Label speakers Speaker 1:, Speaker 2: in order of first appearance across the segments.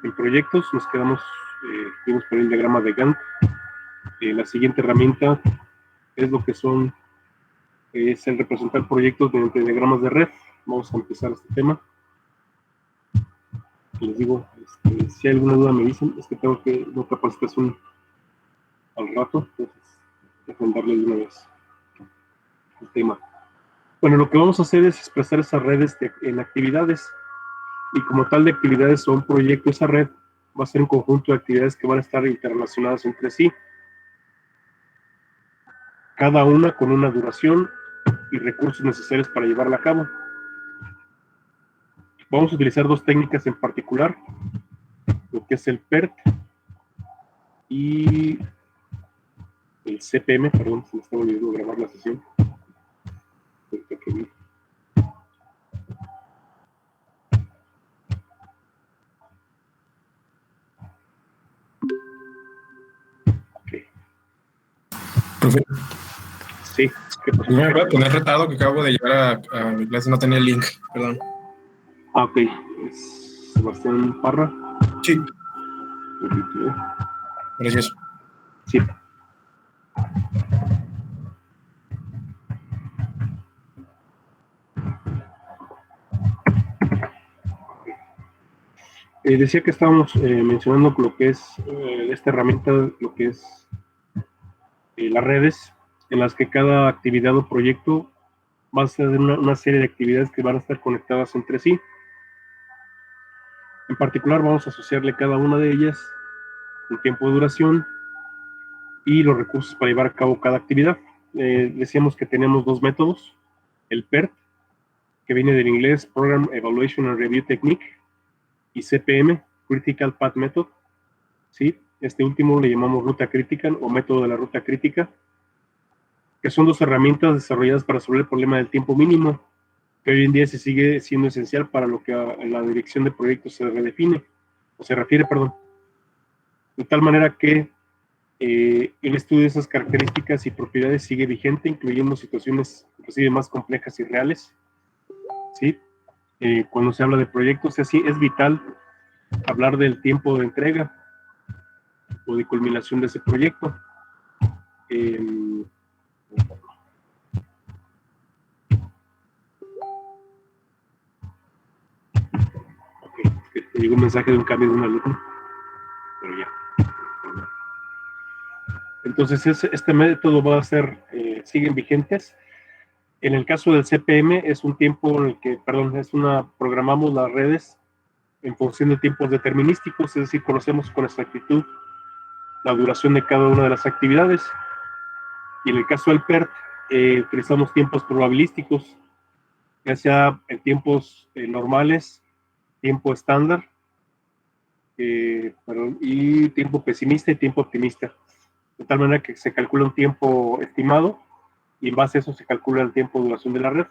Speaker 1: en proyectos, nos quedamos, vimos por el diagrama de Gantt. La siguiente herramienta es lo que son, es el representar proyectos mediante diagramas de red. Vamos a empezar este tema. Les digo, si hay alguna duda me dicen, es que tengo que una capacitación al rato, entonces déjenme darle de una vez el tema. Bueno, lo que vamos a hacer es expresar esas redes en actividades, y como tal de actividades o un proyecto, esa red va a ser un conjunto de actividades que van a estar interrelacionadas entre sí, cada una con una duración y recursos necesarios para llevarla a cabo. Vamos a utilizar dos técnicas en particular, lo que es el PERT y el CPM, perdón, se me estaba olvidando grabar la sesión. Okay.
Speaker 2: Profe.
Speaker 1: Sí, ¿qué pasó?
Speaker 2: Me voy a poner retado que acabo de llegar a mi clase, no tenía el link, perdón.
Speaker 1: Ah, ok. Es Sebastián Parra.
Speaker 2: Sí. Gracias.
Speaker 1: Sí. Decía que estábamos mencionando lo que es esta herramienta, lo que es las redes, en las que cada actividad o proyecto va a ser una serie de actividades que van a estar conectadas entre sí. En particular vamos a asociarle cada una de ellas un tiempo de duración y los recursos para llevar a cabo cada actividad. Decíamos que tenemos dos métodos, el PERT, que viene del inglés Program Evaluation and Review Technique, y CPM, Critical Path Method. ¿Sí? Este último le llamamos ruta crítica o método de la ruta crítica, que son dos herramientas desarrolladas para resolver el problema del tiempo mínimo, que hoy en día se sigue siendo esencial para lo que en la dirección de proyectos se redefine, o se refiere, perdón. De tal manera que el estudio de esas características y propiedades sigue vigente, incluyendo situaciones inclusive más complejas y reales. ¿Sí? Cuando se habla de proyectos, así es vital hablar del tiempo de entrega o de culminación de ese proyecto. Llegó un mensaje de un cambio de un alumno, pero ya. Entonces este método va a ser, siguen vigentes. En el caso del CPM es un tiempo en el que, programamos las redes en función de tiempos determinísticos, es decir, conocemos con exactitud la duración de cada una de las actividades. Y en el caso del PERT, utilizamos tiempos probabilísticos, ya sea en tiempos normales, tiempo estándar, y tiempo pesimista y tiempo optimista. De tal manera que se calcula un tiempo estimado y en base a eso se calcula el tiempo de duración de la red.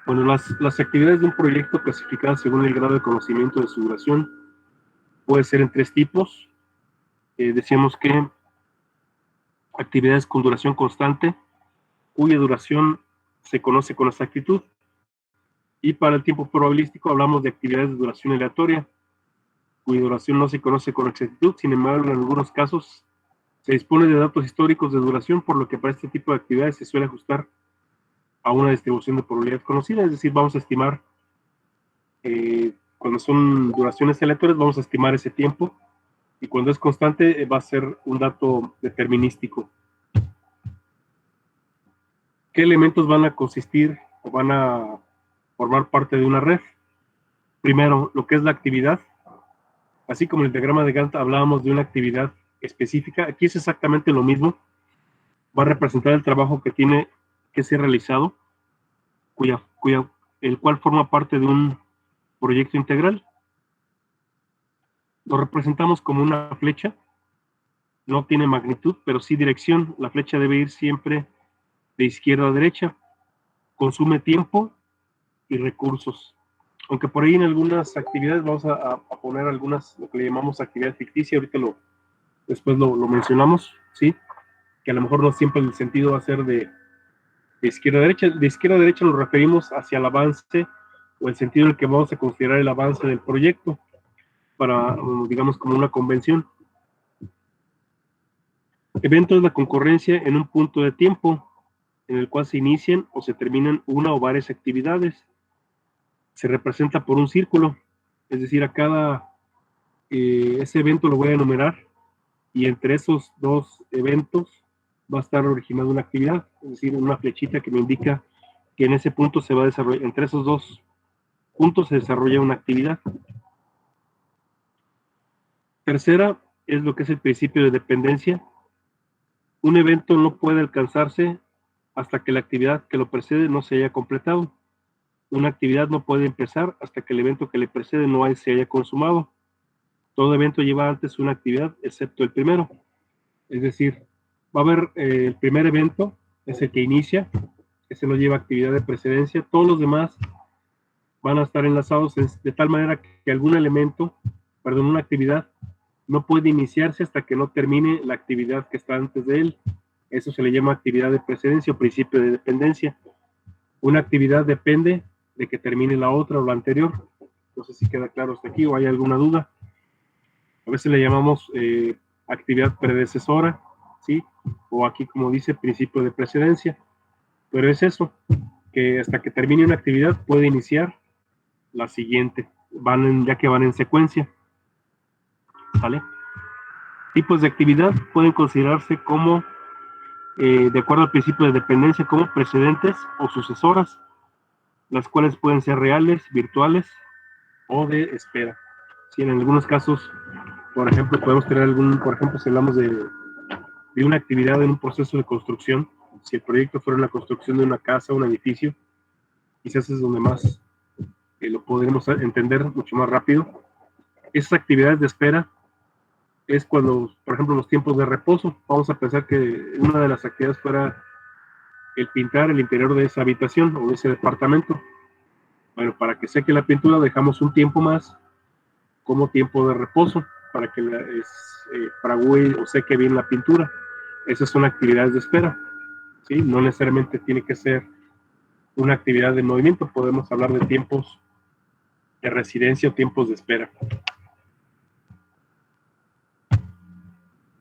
Speaker 1: Bueno, las actividades de un proyecto clasificadas según el grado de conocimiento de su duración puede ser en tres tipos. Decíamos que actividades con duración constante, cuya duración se conoce con exactitud. Y para el tiempo probabilístico hablamos de actividades de duración aleatoria, cuya duración no se conoce con exactitud. Sin embargo, en algunos casos se dispone de datos históricos de duración, por lo que para este tipo de actividades se suele ajustar a una distribución de probabilidad conocida, es decir, vamos a estimar, cuando son duraciones aleatorias, vamos a estimar ese tiempo, y cuando es constante va a ser un dato determinístico. ¿Qué elementos van a consistir o van a formar parte de una red? Primero, lo que es la actividad. Así como en el diagrama de Gantt hablábamos de una actividad específica, aquí es exactamente lo mismo. Va a representar el trabajo que tiene que ser realizado, el cual forma parte de un proyecto integral. Lo representamos como una flecha, no tiene magnitud, pero sí dirección. La flecha debe ir siempre de izquierda a derecha, consume tiempo y recursos. Aunque por ahí en algunas actividades vamos a poner algunas, lo que le llamamos actividad ficticia, ahorita después lo mencionamos, ¿sí? Que a lo mejor no siempre el sentido va a ser de De izquierda a derecha nos referimos hacia el avance o el sentido en el que vamos a considerar el avance del proyecto para, digamos, como una convención. Evento es la concurrencia en un punto de tiempo en el cual se inician o se terminan una o varias actividades. Se representa por un círculo, es decir, a cada ese evento lo voy a enumerar y entre esos dos eventos va a estar originada una actividad, es decir, una flechita que me indica que en ese punto se va a desarrollar, entre esos dos puntos se desarrolla una actividad. Tercera es lo que es el principio de dependencia. Un evento no puede alcanzarse hasta que la actividad que lo precede no se haya completado. Una actividad no puede empezar hasta que el evento que le precede no se haya consumado. Todo evento lleva antes una actividad, excepto el primero. Es decir, va a haber el primer evento, es el que inicia, ese no lleva actividad de precedencia. Todos los demás van a estar enlazados de tal manera que algún elemento, perdón, una actividad, no puede iniciarse hasta que no termine la actividad que está antes de él. Eso se le llama actividad de precedencia o principio de dependencia. Una actividad depende de que termine la otra o la anterior. No sé si queda claro hasta aquí o hay alguna duda. A veces le llamamos actividad predecesora, ¿sí? O aquí, como dice, principio de precedencia. Pero es eso, que hasta que termine una actividad puede iniciar la siguiente, ya que van en secuencia. ¿Vale? Tipos de actividad pueden considerarse como, de acuerdo al principio de dependencia, como precedentes o sucesoras, las cuales pueden ser reales, virtuales o de espera. Si en algunos casos, por ejemplo, podemos tener por ejemplo, si hablamos de una actividad en un proceso de construcción, si el proyecto fuera la construcción de una casa, un edificio, quizás es donde más lo podremos entender mucho más rápido. Esas actividades de espera es cuando, por ejemplo, los tiempos de reposo, vamos a pensar que una de las actividades fuera el pintar el interior de esa habitación o de ese departamento. Bueno, para que seque la pintura dejamos un tiempo más como tiempo de reposo para que fragüe o seque bien la pintura. Esas son actividades de espera, ¿sí? No necesariamente tiene que ser una actividad de movimiento, podemos hablar de tiempos de residencia o tiempos de espera.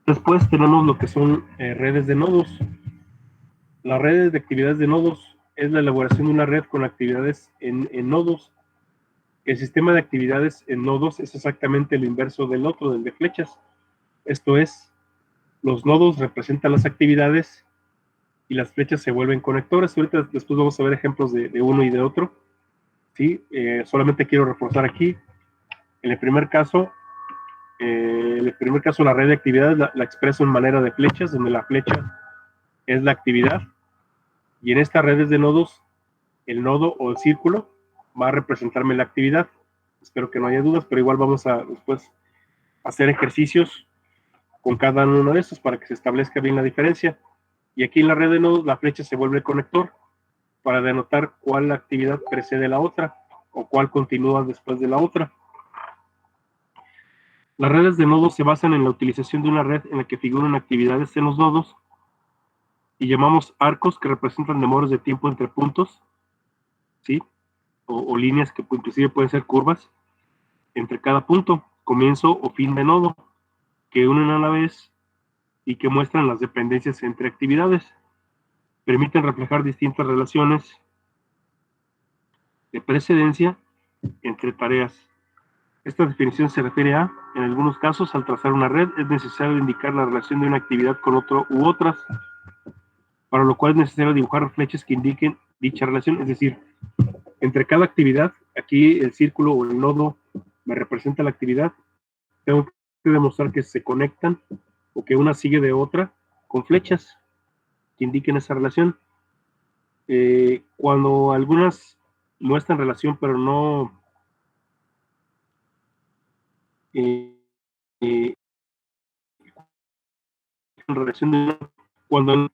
Speaker 1: Después tenemos lo que son redes de nodos. Las redes de actividades de nodos es la elaboración de una red con actividades en nodos. El sistema de actividades en nodos es exactamente lo inverso del otro, del de flechas. Esto es, los nodos representan las actividades y las flechas se vuelven conectores. Ahorita después vamos a ver ejemplos de uno y de otro. ¿Sí? Solamente quiero reforzar aquí. En el primer caso, la red de actividades la expreso en manera de flechas, donde la flecha es la actividad. Y en estas redes de nodos, el nodo o el círculo va a representarme la actividad. Espero que no haya dudas, pero igual vamos a después hacer ejercicios con cada uno de estos para que se establezca bien la diferencia. Y aquí en la red de nodos, la flecha se vuelve conector para denotar cuál actividad precede la otra o cuál continúa después de la otra. Las redes de nodos se basan en la utilización de una red en la que figuran actividades en los nodos y llamamos arcos que representan demores de tiempo entre puntos, ¿sí? O líneas que inclusive pueden ser curvas entre cada punto, comienzo o fin de nodo, que unen a la vez y que muestran las dependencias entre actividades. Permiten reflejar distintas relaciones de precedencia entre tareas. Esta definición se refiere a, en algunos casos, al trazar una red, es necesario indicar la relación de una actividad con otro u otras, para lo cual es necesario dibujar flechas que indiquen dicha relación, es decir, entre cada actividad, aquí el círculo o el nodo me representa la actividad, tengo que demostrar que se conectan o que una sigue de otra con flechas que indiquen esa relación. Cuando algunas muestran relación pero no relación de cuando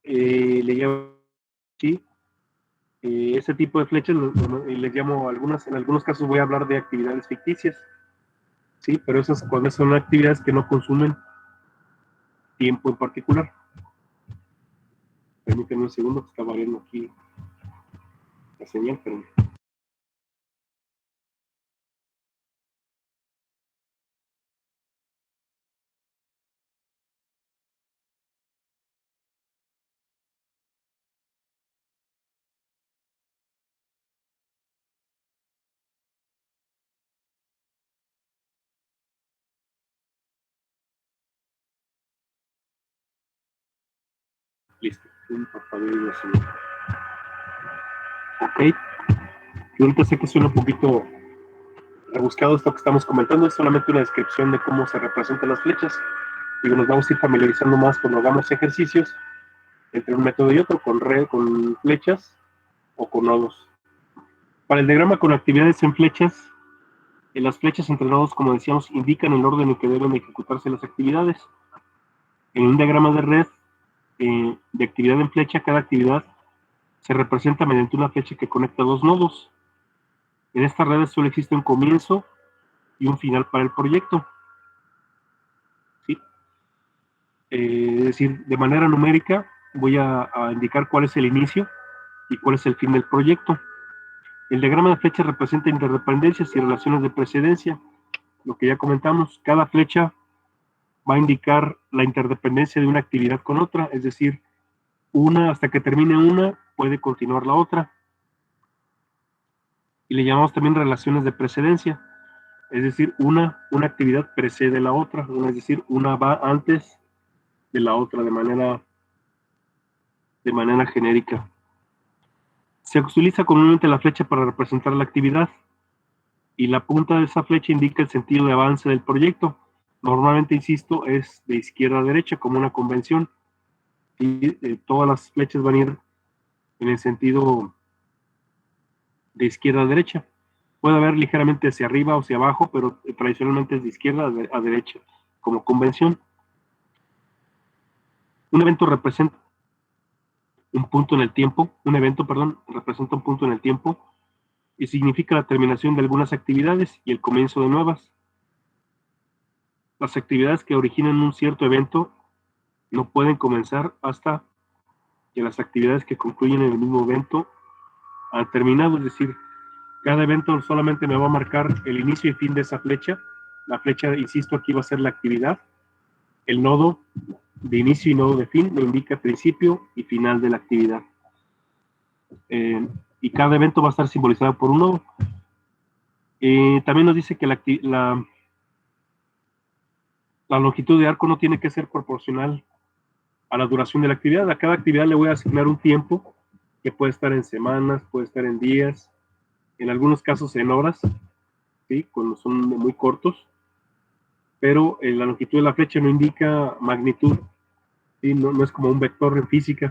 Speaker 1: le llamo ¿sí? Ese tipo de flechas les llamo algunas, en algunos casos voy a hablar de actividades ficticias, ¿sí? Pero esas cuando son actividades que no consumen tiempo en particular. Permítanme un segundo que está variando aquí la señal, pero... Listo, un parpadeo así. Ok, y ahorita sé que suena un poquito rebuscado esto que estamos comentando, es solamente una descripción de cómo se representan las flechas. Digo, nos vamos a ir familiarizando más cuando hagamos ejercicios entre un método y otro, con flechas o con nodos. Para el diagrama con actividades en flechas, las flechas entre nodos, como decíamos, indican el orden en que deben ejecutarse las actividades. En un diagrama de red de actividad en flecha, cada actividad se representa mediante una flecha que conecta dos nodos. En estas redes solo existe un comienzo y un final para el proyecto. ¿Sí? Es decir, de manera numérica voy a indicar cuál es el inicio y cuál es el fin del proyecto. El diagrama de flecha representa interdependencias y relaciones de precedencia. Lo que ya comentamos, cada flecha va a indicar la interdependencia de una actividad con otra, es decir, una hasta que termine una puede continuar la otra. Y le llamamos también relaciones de precedencia, es decir, una actividad precede la otra, es decir, una va antes de la otra de manera genérica. Se utiliza comúnmente la flecha para representar la actividad y la punta de esa flecha indica el sentido de avance del proyecto. Normalmente, insisto, es de izquierda a derecha como una convención y todas las flechas van a ir en el sentido de izquierda a derecha. Puede haber ligeramente hacia arriba o hacia abajo, pero tradicionalmente es de izquierda a derecha como convención. Un evento representa un punto en el tiempo, representa un punto en el tiempo y significa la terminación de algunas actividades y el comienzo de nuevas. Las actividades que originan un cierto evento no pueden comenzar hasta que las actividades que concluyen en el mismo evento han terminado, es decir, cada evento solamente me va a marcar el inicio y fin de esa flecha. La flecha, insisto, aquí va a ser la actividad. El nodo de inicio y nodo de fin me indica principio y final de la actividad. Y cada evento va a estar simbolizado por un nodo. También nos dice que la longitud de arco no tiene que ser proporcional a la duración de la actividad. A cada actividad le voy a asignar un tiempo que puede estar en semanas, puede estar en días, en algunos casos en horas, ¿sí? Cuando son muy cortos, pero la longitud de la flecha no indica magnitud, ¿sí? No es como un vector en física.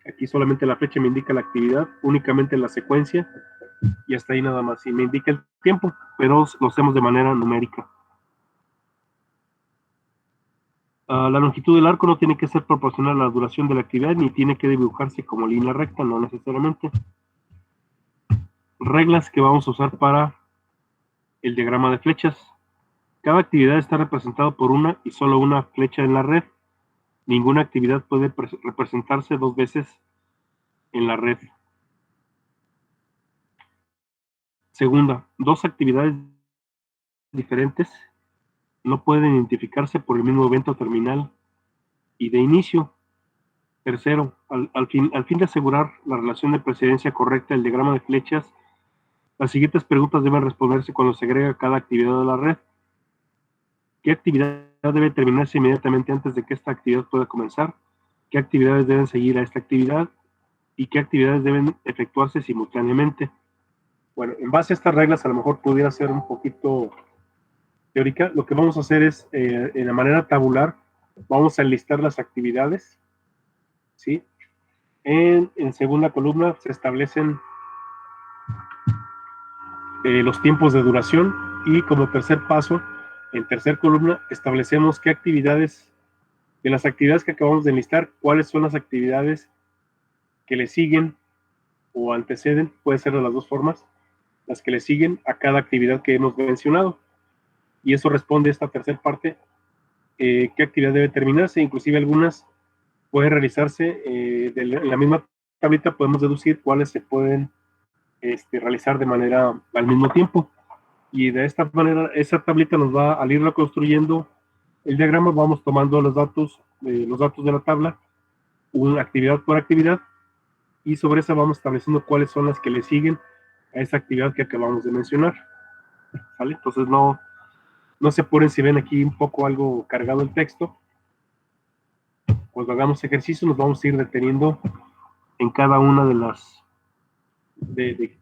Speaker 1: Aquí solamente la flecha me indica la actividad, únicamente la secuencia, y hasta ahí nada más. Y me indica el tiempo, pero lo hacemos de manera numérica. La longitud del arco no tiene que ser proporcional a la duración de la actividad, ni tiene que dibujarse como línea recta, no necesariamente. Reglas que vamos a usar para el diagrama de flechas. Cada actividad está representada por una y solo una flecha en la red. Ninguna actividad puede representarse dos veces en la red. Segunda, dos actividades diferentes no pueden identificarse por el mismo evento terminal y de inicio. Tercero, al fin de asegurar la relación de precedencia correcta del diagrama de flechas, las siguientes preguntas deben responderse cuando se agrega cada actividad a la red. ¿Qué actividad debe terminarse inmediatamente antes de que esta actividad pueda comenzar? ¿Qué actividades deben seguir a esta actividad? ¿Y qué actividades deben efectuarse simultáneamente? Bueno, en base a estas reglas a lo mejor pudiera ser un poquito teórica. Lo que vamos a hacer es, en la manera tabular, vamos a enlistar las actividades, ¿sí? En segunda columna se establecen los tiempos de duración y como tercer paso, en tercer columna, establecemos qué actividades, de las actividades que acabamos de enlistar, cuáles son las actividades que le siguen o anteceden, puede ser de las dos formas, las que le siguen a cada actividad que hemos mencionado. Y eso responde a esta tercera parte, qué actividad debe terminarse, inclusive algunas puede realizarse en la misma tablita, podemos deducir cuáles se pueden realizar de manera al mismo tiempo. Y de esta manera, esa tablita nos va, al irlo construyendo el diagrama, vamos tomando los datos de la tabla, una actividad por actividad, y sobre esa vamos estableciendo cuáles son las que le siguen a esa actividad que acabamos de mencionar. ¿Sale? Entonces no se apuren si ven aquí un poco algo cargado el texto. Cuando hagamos ejercicio nos vamos a ir deteniendo en cada una de las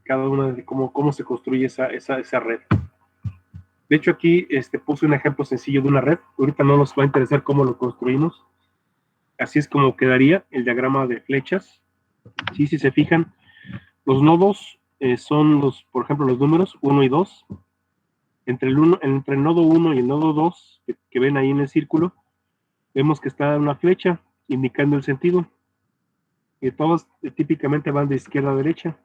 Speaker 1: cada una de cómo se construye esa red. De hecho, aquí puse un ejemplo sencillo de una red. Ahorita no nos va a interesar cómo lo construimos. Así es como quedaría el diagrama de flechas. Sí, si se fijan, los nodos son por ejemplo, los números 1 y 2. Entre el nodo 1 y el nodo 2, que ven ahí en el círculo, vemos que está una flecha indicando el sentido. Y todos típicamente van de izquierda a derecha.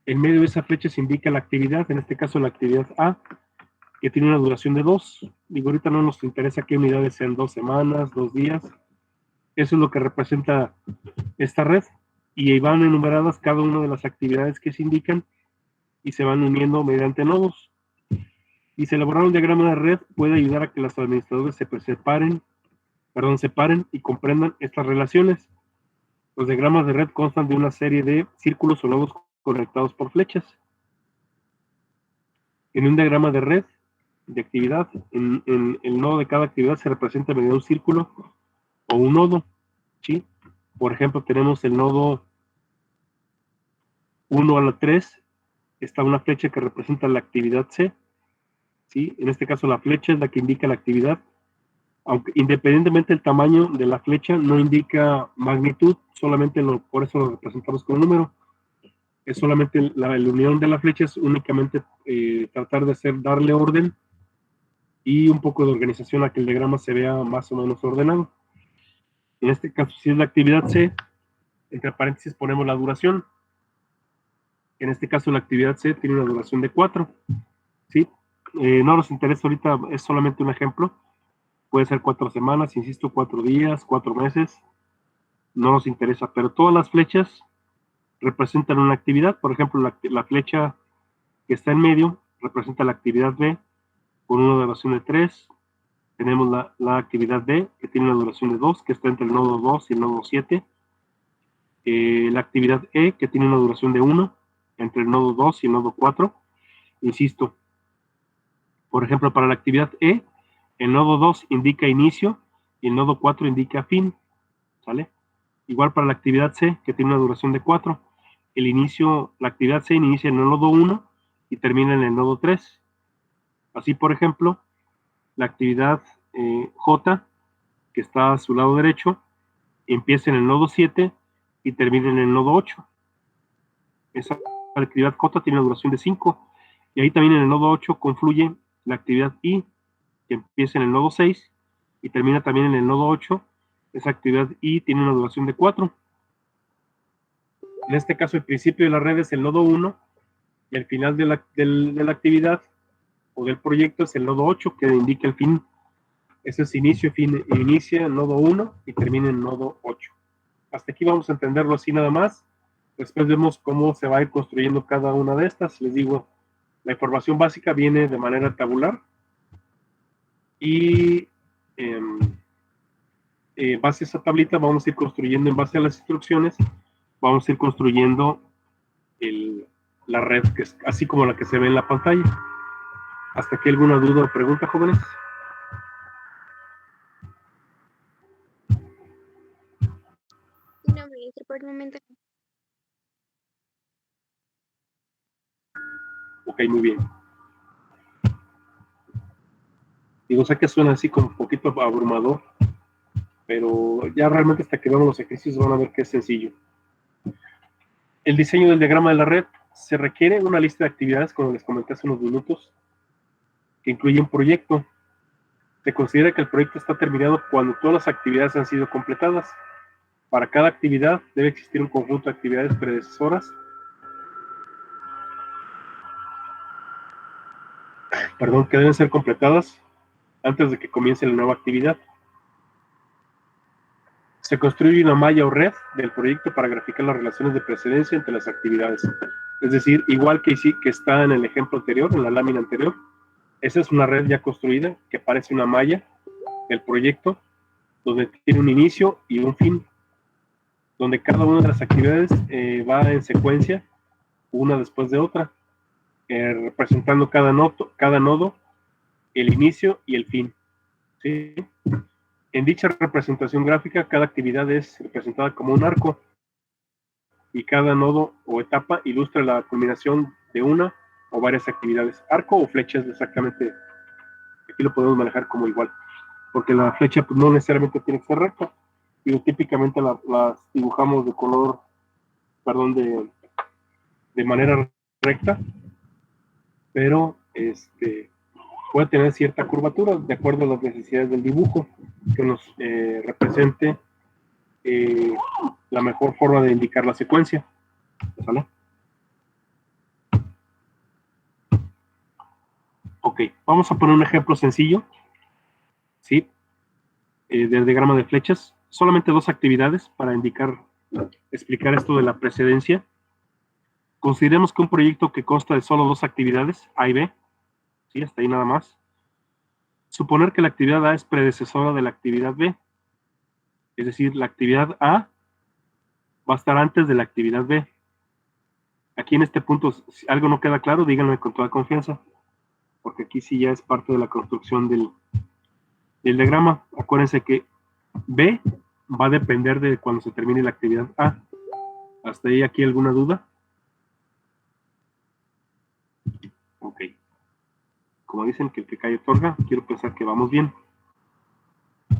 Speaker 1: En medio de esa flecha se indica la actividad, en este caso la actividad A, que tiene una duración de 2. Digo, ahorita no nos interesa qué unidades sean, 2 semanas, 2 días. Eso es lo que representa esta red. Y ahí van enumeradas cada una de las actividades que se indican y se van uniendo mediante nodos. Y se elaborar un diagrama de red puede ayudar a que los administradores separen y comprendan estas relaciones. Los diagramas de red constan de una serie de círculos o nodos conectados por flechas. En un diagrama de red de actividad, en el nodo de cada actividad se representa mediante un círculo o un nodo, ¿sí? Por ejemplo, tenemos el nodo 1 a la 3, está una flecha que representa la actividad C, ¿sí? En este caso la flecha es la que indica la actividad, aunque independientemente del tamaño de la flecha no indica magnitud, solamente por eso lo representamos con un número. Es solamente la unión de la flecha, es únicamente tratar de darle orden y un poco de organización a que el diagrama se vea más o menos ordenado. En este caso, si es la actividad C, entre paréntesis ponemos la duración. En este caso, la actividad C tiene una duración de 4. ¿Sí? No nos interesa ahorita, es solamente un ejemplo. Puede ser 4 semanas, insisto, 4 días, 4 meses. No nos interesa, pero todas las flechas representan una actividad. Por ejemplo, la flecha que está en medio representa la actividad B con una duración de 3. Tenemos la actividad D, que tiene una duración de 2, que está entre el nodo 2 y el nodo 7. La actividad E, que tiene una duración de 1, entre el nodo 2 y el nodo 4. Insisto, por ejemplo, para la actividad E, el nodo 2 indica inicio y el nodo 4 indica fin. ¿Sale? Igual para la actividad C, que tiene una duración de 4. La actividad C inicia en el nodo 1 y termina en el nodo 3. Así, por ejemplo, la actividad J, que está a su lado derecho, empieza en el nodo 7 y termina en el nodo 8. Esa actividad J tiene una duración de 5. Y ahí también en el nodo 8 confluye la actividad I, que empieza en el nodo 6 y termina también en el nodo 8. Esa actividad I tiene una duración de 4. En este caso, el principio de la red es el nodo 1 y el final de la actividad o del proyecto es el nodo 8, que indica el fin. Ese es inicio, fin, inicia en nodo 1 y termina en nodo 8. Hasta aquí vamos a entenderlo así nada más. Después vemos cómo se va a ir construyendo cada una de estas. Les digo, la información básica viene de manera tabular y base a esa tablita vamos a ir construyendo en base a las instrucciones, vamos a ir construyendo la red, que es así como la que se ve en la pantalla. ¿Hasta aquí alguna duda o pregunta, jóvenes?
Speaker 3: No, maestro, por el momento.
Speaker 1: Ok, muy bien. Digo, sé que suena así como un poquito abrumador, pero ya realmente hasta que veamos los ejercicios van a ver que es sencillo. El diseño del diagrama de la red se requiere una lista de actividades, como les comenté hace unos minutos, que incluye un proyecto. Se considera que el proyecto está terminado cuando todas las actividades han sido completadas. Para cada actividad debe existir un conjunto de actividades predecesoras, que deben ser completadas antes de que comience la nueva actividad. Se construye una malla o red del proyecto para graficar las relaciones de precedencia entre las actividades. Es decir, igual que está en el ejemplo anterior, en la lámina anterior, esa es una red ya construida que parece una malla del proyecto, donde tiene un inicio y un fin, donde cada una de las actividades va en secuencia, una después de otra, representando cada nodo, el inicio y el fin. ¿Sí? En dicha representación gráfica, cada actividad es representada como un arco y cada nodo o etapa ilustra la culminación de una o varias actividades. Arco o flechas, exactamente. Aquí lo podemos manejar como igual, porque la flecha pues, no necesariamente tiene que ser recta, pero típicamente las dibujamos de color, perdón, de manera recta, pero puede tener cierta curvatura de acuerdo a las necesidades del dibujo que nos represente la mejor forma de indicar la secuencia. ¿Sale? Ok, vamos a poner un ejemplo sencillo, ¿sí? Del diagrama de flechas. Solamente dos actividades para explicar esto de la precedencia. Consideremos que un proyecto que consta de solo dos actividades, A y B, ¿sí? Hasta ahí nada más. Suponer que la actividad A es predecesora de la actividad B. Es decir, la actividad A va a estar antes de la actividad B. Aquí en este punto, si algo no queda claro, díganme con toda confianza, porque aquí sí ya es parte de la construcción del diagrama. Acuérdense que B va a depender de cuando se termine la actividad A. ¿Hasta ahí aquí alguna duda? Ok. Como dicen que el que cae otorga, quiero pensar que vamos bien.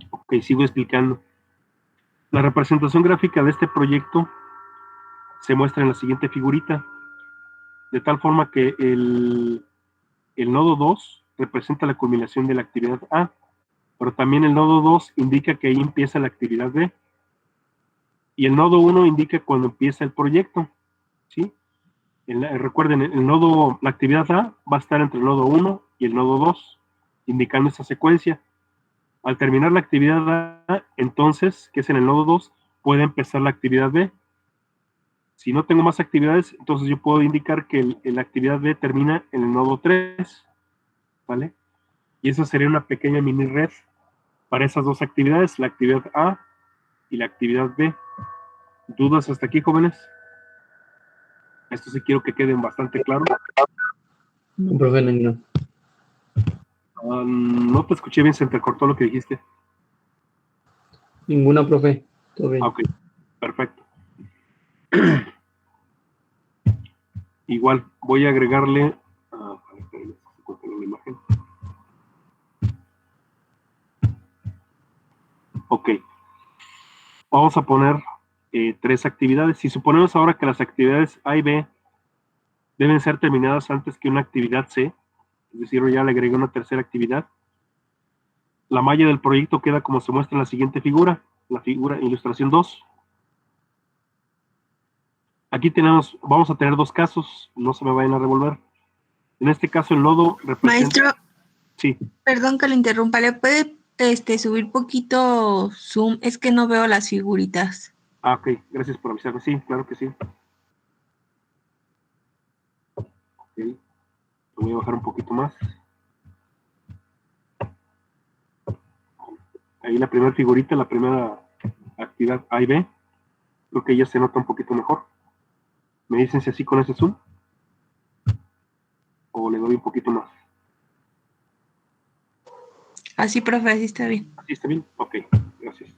Speaker 1: Ok, sigo explicando. La representación gráfica de este proyecto se muestra en la siguiente figurita, de tal forma que el nodo 2 representa la culminación de la actividad A, pero también el nodo 2 indica que ahí empieza la actividad B, y el nodo 1 indica cuando empieza el proyecto, ¿sí? Recuerden, la actividad A va a estar entre el nodo 1 y el nodo 2, indicando esa secuencia. Al terminar la actividad A, entonces, que es en el nodo 2, puede empezar la actividad B. Si no tengo más actividades, entonces yo puedo indicar que la actividad B termina en el nodo 3, ¿vale? Y eso sería una pequeña mini red para esas dos actividades, la actividad A y la actividad B. ¿Dudas hasta aquí, jóvenes? Esto sí quiero que queden bastante claro.
Speaker 4: No, profe, no.
Speaker 1: No te escuché bien, se entrecortó lo que dijiste.
Speaker 4: Ninguna, profe. Todo bien.
Speaker 1: Ok, perfecto. Igual, voy a agregarle... la imagen. Ok. Vamos a poner 3 actividades. Si suponemos ahora que las actividades A y B deben ser terminadas antes que una actividad C, es decir, ya le agregué una tercera actividad, la malla del proyecto queda como se muestra en la siguiente figura, la figura ilustración 2. Aquí vamos a tener dos casos, no se me vayan a revolver. En este caso el nodo representa...
Speaker 3: Maestro,
Speaker 1: Sí.
Speaker 3: perdón que lo interrumpa, ¿le puede subir poquito zoom? Es que no veo las figuritas.
Speaker 1: Ah, ok, gracias por avisarme. Sí, claro que sí. Ok, lo voy a bajar un poquito más. Ahí la primera figurita, la primera actividad A y B, creo que ya se nota un poquito mejor. ¿Me dicen si así con ese zoom? ¿O le doy un poquito más?
Speaker 3: Así, profe, así está bien.
Speaker 1: ¿Así está bien? Ok, gracias.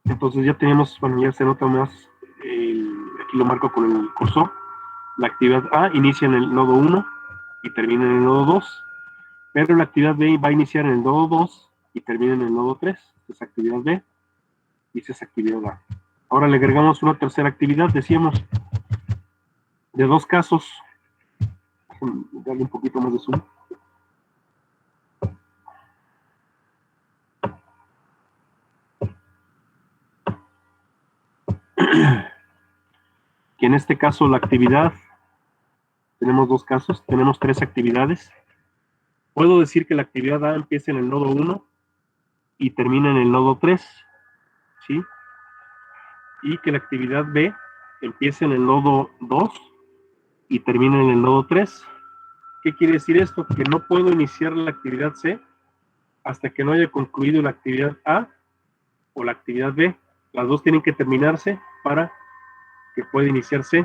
Speaker 1: Entonces ya tenemos, bueno, ya se nota más, aquí lo marco con el cursor. La actividad A inicia en el nodo 1 y termina en el nodo 2, pero la actividad B va a iniciar en el nodo 2 y termina en el nodo 3. Esa es actividad B y esa es actividad A. Ahora le agregamos una tercera actividad, decíamos, de dos casos. Darle un poquito más de zoom. Que en este caso la actividad, tenemos dos casos, tenemos 3 actividades. Puedo decir que la actividad A empieza en el nodo 1 y termina en el nodo 3. ¿sí? Y que la actividad B empiece en el nodo 2 y termine en el nodo 3. ¿Qué quiere decir esto? Que no puedo iniciar la actividad C hasta que no haya concluido la actividad A o la actividad B. Las dos tienen que terminarse para que pueda iniciarse.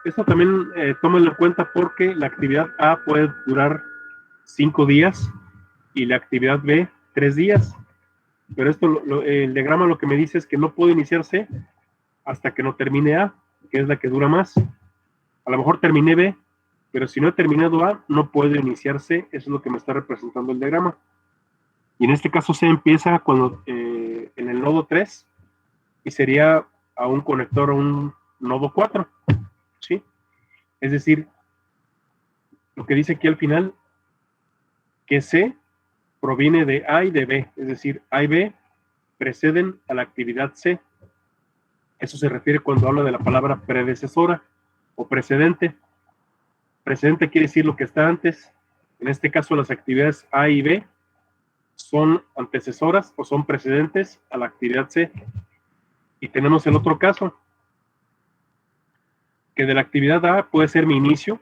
Speaker 1: Esto también tómenlo en cuenta porque la actividad A puede durar 5 días y la actividad B 3 días. Pero esto, el diagrama lo que me dice es que no puedo iniciarse hasta que no termine A, que es la que dura más. A lo mejor terminé B, pero si no he terminado A, no puedo iniciarse. Eso es lo que me está representando el diagrama. Y en este caso C empieza cuando en el nodo 3 y sería a un conector a un nodo 4, ¿sí? Es decir, lo que dice aquí al final, que C proviene de A y de B, es decir, A y B preceden a la actividad C. Eso se refiere cuando habla de la palabra predecesora o precedente. Precedente quiere decir lo que está antes. En este caso, las actividades A y B son antecesoras o son precedentes a la actividad C. Y tenemos el otro caso, que de la actividad A puede ser mi inicio,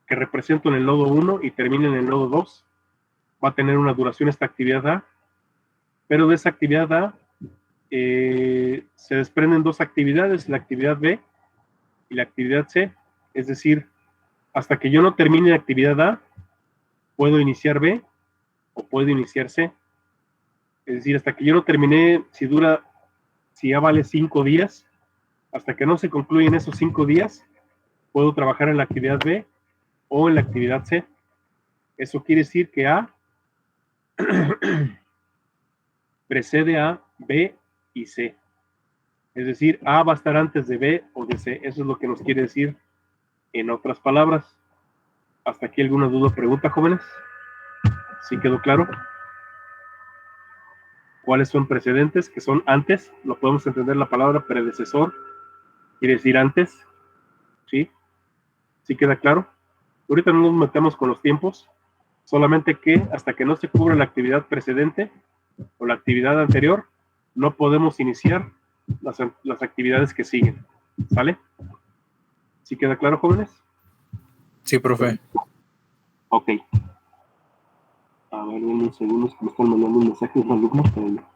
Speaker 1: que represento en el nodo 1 y termine en el nodo 2. Va a tener una duración esta actividad A, pero de esa actividad A se desprenden dos actividades, la actividad B y la actividad C. Es decir, hasta que yo no termine la actividad A, puedo iniciar B o puedo iniciar C. Es decir, hasta que yo no terminé, si A vale 5 días, hasta que no se concluyen esos 5 días, puedo trabajar en la actividad B o en la actividad C. Eso quiere decir que A precede a B y C. Es decir, A va a estar antes de B o de C. Eso es lo que nos quiere decir en otras palabras. ¿Hasta aquí alguna duda o pregunta, jóvenes? ¿Sí quedó claro? ¿Cuáles son precedentes? Que son antes. Lo podemos entender la palabra predecesor. Quiere decir antes. ¿Sí? ¿Sí queda claro? Ahorita no nos metemos con los tiempos. Solamente que hasta que no se cubra la actividad precedente o la actividad anterior, no podemos iniciar las actividades que siguen. ¿Sale? ¿Sí queda claro, jóvenes?
Speaker 2: Sí, profe.
Speaker 1: Ok. A ver, unos segundos que me están mandando un mensaje los alumnos. Pero...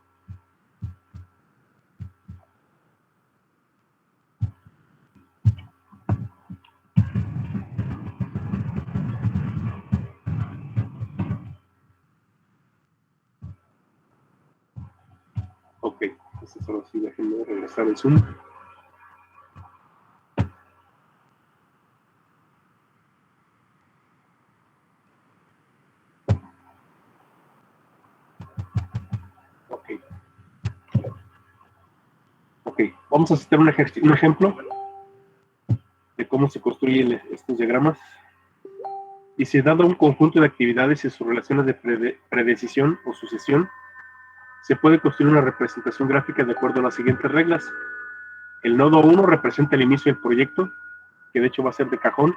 Speaker 1: Ok, entonces ahora sí déjenme regresar el Zoom. Ok, vamos a hacer un ejemplo de cómo se construyen estos diagramas. Dice, dado un conjunto de actividades y sus relaciones de predecisión o sucesión, se puede construir una representación gráfica de acuerdo a las siguientes reglas. El nodo 1 representa el inicio del proyecto, que de hecho va a ser de cajón.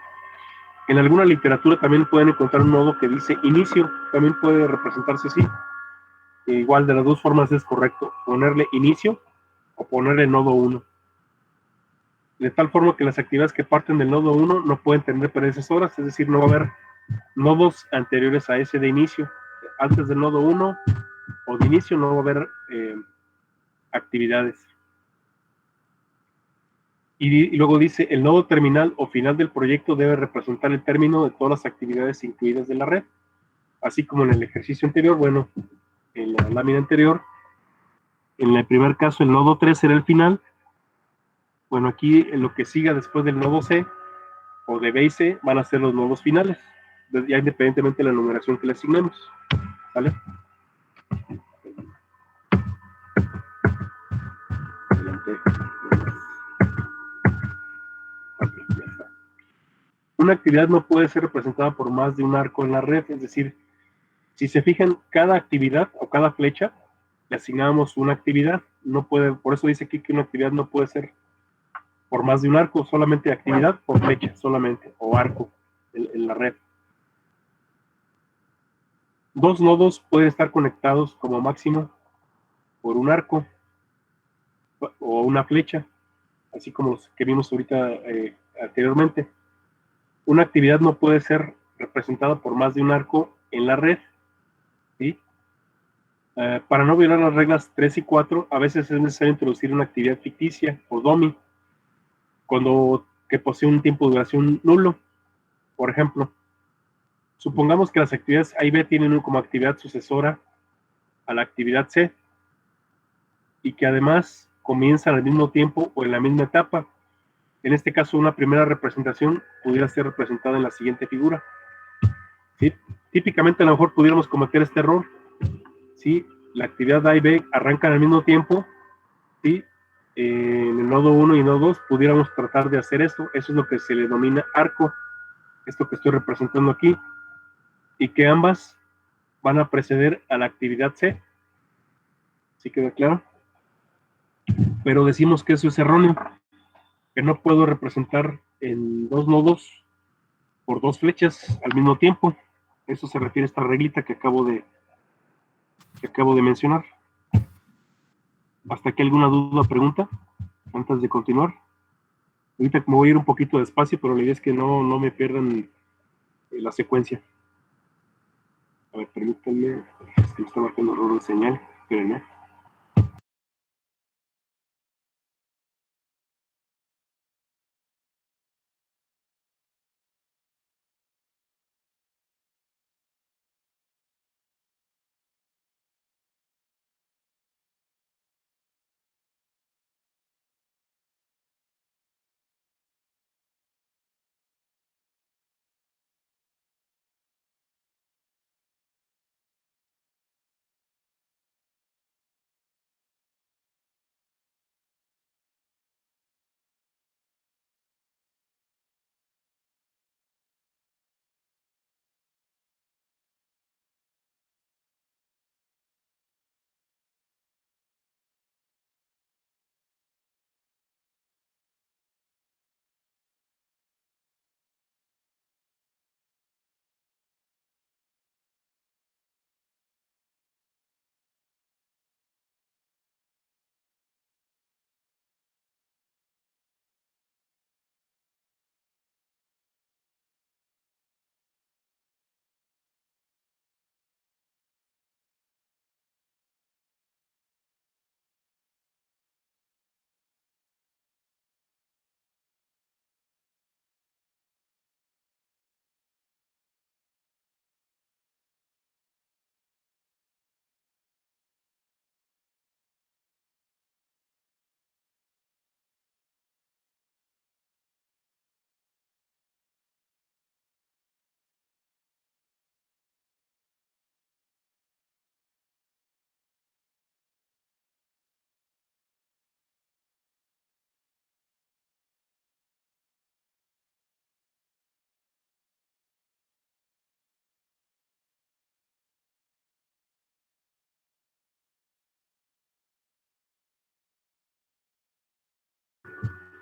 Speaker 1: En alguna literatura también pueden encontrar un nodo que dice inicio, también puede representarse así. Igual de las dos formas es correcto, ponerle inicio o ponerle nodo 1. De tal forma que las actividades que parten del nodo 1 no pueden tener predecesoras, es decir, no va a haber nodos anteriores a ese de inicio. Antes del nodo 1 o de inicio no va a haber actividades. Y luego dice, el nodo terminal o final del proyecto debe representar el término de todas las actividades incluidas de la red. Así como en el ejercicio anterior, bueno, en la lámina anterior, en el primer caso el nodo 3 será el final. Bueno, aquí lo que siga después del nodo C o de B y C van a ser los nodos finales, ya independientemente de la numeración que le asignemos. ¿Vale? Okay, ya está. Una actividad no puede ser representada por más de un arco en la red, es decir, si se fijan, cada actividad o cada flecha le asignamos una actividad, no puede, por eso dice aquí que una actividad no puede ser por más de un arco, solamente actividad por flecha, solamente, o arco en la red. Dos nodos pueden estar conectados como máximo por un arco. o una flecha, así como los que vimos ahorita anteriormente. Una actividad no puede ser representada por más de un arco en la red, ¿sí? Para no violar las reglas 3 y 4, a veces es necesario introducir una actividad ficticia o dummy, que posee un tiempo de duración nulo. Por ejemplo, supongamos que las actividades A y B tienen como actividad sucesora a la actividad C y que además comienzan al mismo tiempo o en la misma etapa. En este caso, una primera representación pudiera ser representada en la siguiente figura. ¿Sí? Típicamente, a lo mejor pudiéramos cometer este error. ¿Sí? La actividad A y B arrancan al mismo tiempo. ¿Sí? En el nodo 1 y nodo 2 pudiéramos tratar de hacer esto. Eso es lo que se le denomina arco, esto que estoy representando aquí, y que ambas van a preceder a la actividad C. ¿Sí queda claro? Pero decimos que eso es erróneo, que no puedo representar en dos nodos por dos flechas al mismo tiempo. Eso se refiere a esta reglita que acabo de mencionar. ¿Hasta aquí alguna duda o pregunta antes de continuar? Ahorita me voy a ir un poquito despacio, pero la idea es que no me pierdan la secuencia. A ver, permítanme, es que me está marcando error de señal. Espérenme.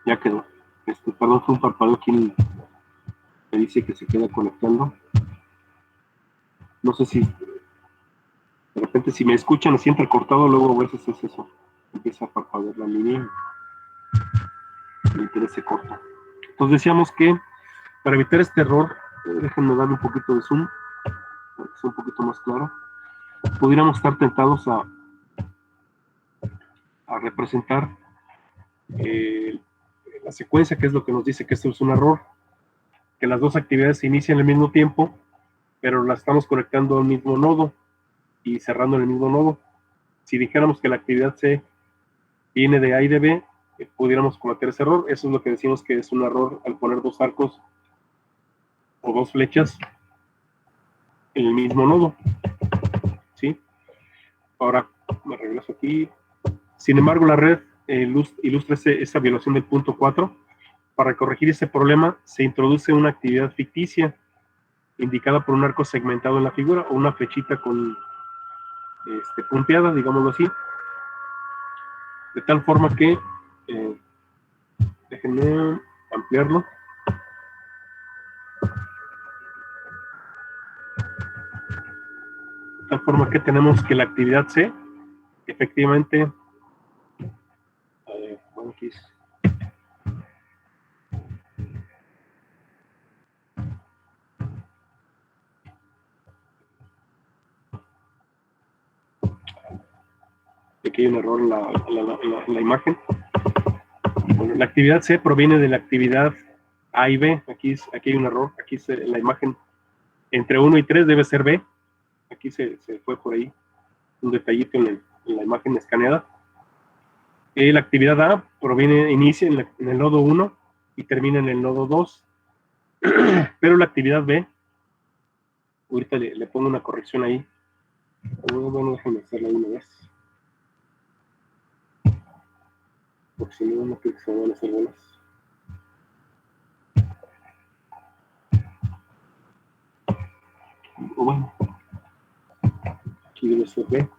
Speaker 1: Ya quedó. Perdón, fue un parpadeo aquí me dice que se queda conectando. No sé si de repente si me escuchan así entrecortado, luego a veces es eso. Empieza a parpadear la línea y el interés se corta. Entonces decíamos que para evitar este error, déjenme darle un poquito de zoom para que sea un poquito más claro. Pudiéramos estar tentados a representar la secuencia, que es lo que nos dice que esto es un error, que las dos actividades se inician al mismo tiempo, pero las estamos conectando al mismo nodo y cerrando en el mismo nodo. Si dijéramos que la actividad C viene de A y de B, pudiéramos cometer ese error. Eso es lo que decimos que es un error al poner dos arcos o dos flechas en el mismo nodo. ¿Sí? Ahora me regreso aquí. Sin embargo, la red ilustra esa violación del punto 4. Para corregir ese problema, se introduce una actividad ficticia indicada por un arco segmentado en la figura o una flechita con punteada, digámoslo así, de tal forma que, déjenme ampliarlo, de tal forma que tenemos que la actividad C, efectivamente, X. Aquí hay un error en la imagen. Bueno, la actividad C proviene de la actividad A y B. Aquí hay un error. Aquí en la imagen entre 1 y 3 debe ser B. Aquí se fue por ahí un detallito en la imagen escaneada. La actividad A inicia en el nodo 1 y termina en el nodo 2. Pero la actividad B, ahorita le pongo una corrección ahí. Bueno, déjenme hacerla de una vez. Porque si no, no creo que se van a hacer bolas. O bueno, aquí debe ser B.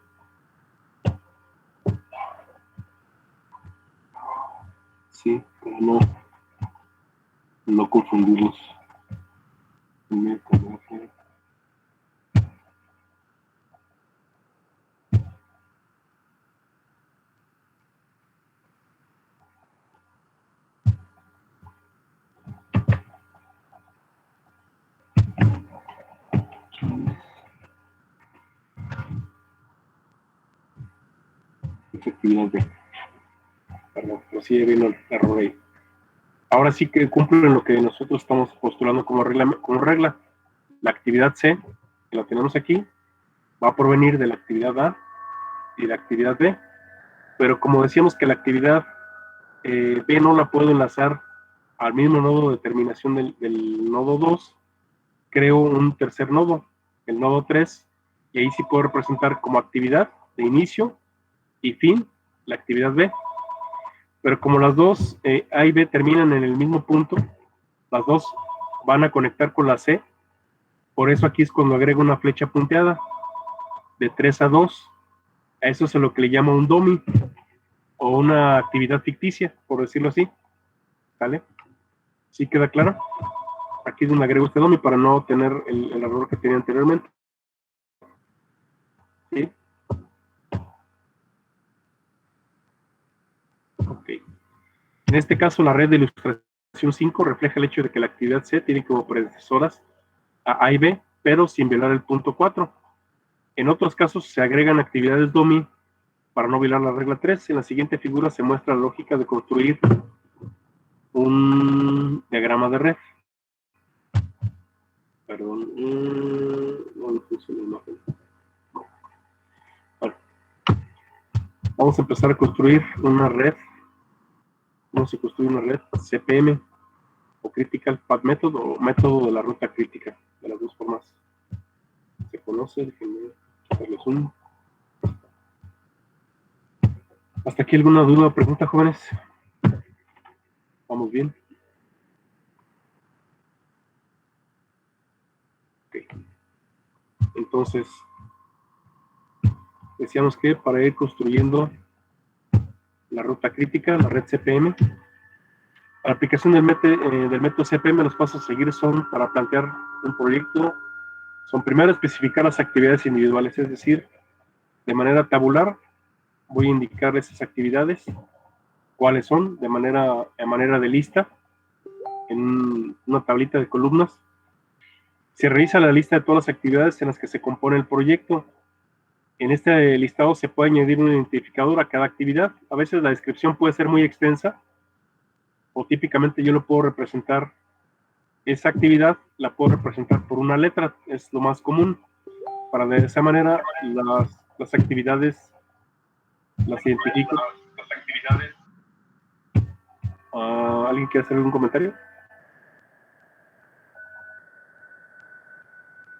Speaker 1: Sí, para no confundirlos. Actividad B. Perdón, pero sí vino el error ahí. Ahora sí que cumplen lo que nosotros estamos postulando como regla. La actividad C, que la tenemos aquí, va a provenir de la actividad A y la actividad B. Pero como decíamos que la actividad B no la puedo enlazar al mismo nodo de terminación del nodo 2, creo un tercer nodo, el nodo 3, y ahí sí puedo representar como actividad de inicio y fin la actividad B. Pero como las dos A y B terminan en el mismo punto, las dos van a conectar con la C. Por eso aquí es cuando agrego una flecha punteada de 3 a 2. A eso es lo que le llama un dummy o una actividad ficticia, por decirlo así. ¿Vale? ¿Sí queda claro? Aquí es donde agrego este dummy para no tener el error que tenía anteriormente. ¿Sí? Ok. En este caso, la red de ilustración 5 refleja el hecho de que la actividad C tiene como predecesoras a y B, pero sin violar el punto 4. En otros casos se agregan actividades dummy para no violar la regla 3. En la siguiente figura se muestra la lógica de construir un diagrama de red. Perdón, no funciona la imagen. Bueno, vamos a empezar a construir una red. Vamos a construir una red CPM o Critical Path Method o método de la ruta crítica. De las dos formas se conoce. Déjenme quitarle zoom. ¿Hasta aquí alguna duda o pregunta, jóvenes? ¿Vamos bien? Ok. Entonces, decíamos que para ir construyendo la ruta crítica, la red CPM, la aplicación del método CPM, los pasos a seguir son para plantear un proyecto, son primero especificar las actividades individuales, es decir, de manera tabular, voy a indicar esas actividades, cuáles son, de manera de lista, en una tablita de columnas. Se revisa la lista de todas las actividades en las que se compone el proyecto. En este listado se puede añadir un identificador a cada actividad. A veces la descripción puede ser muy extensa, o típicamente yo lo puedo representar, esa actividad la puedo representar por una letra, es lo más común. Para de esa manera las actividades las identifico. ¿Alguien quiere hacer algún comentario?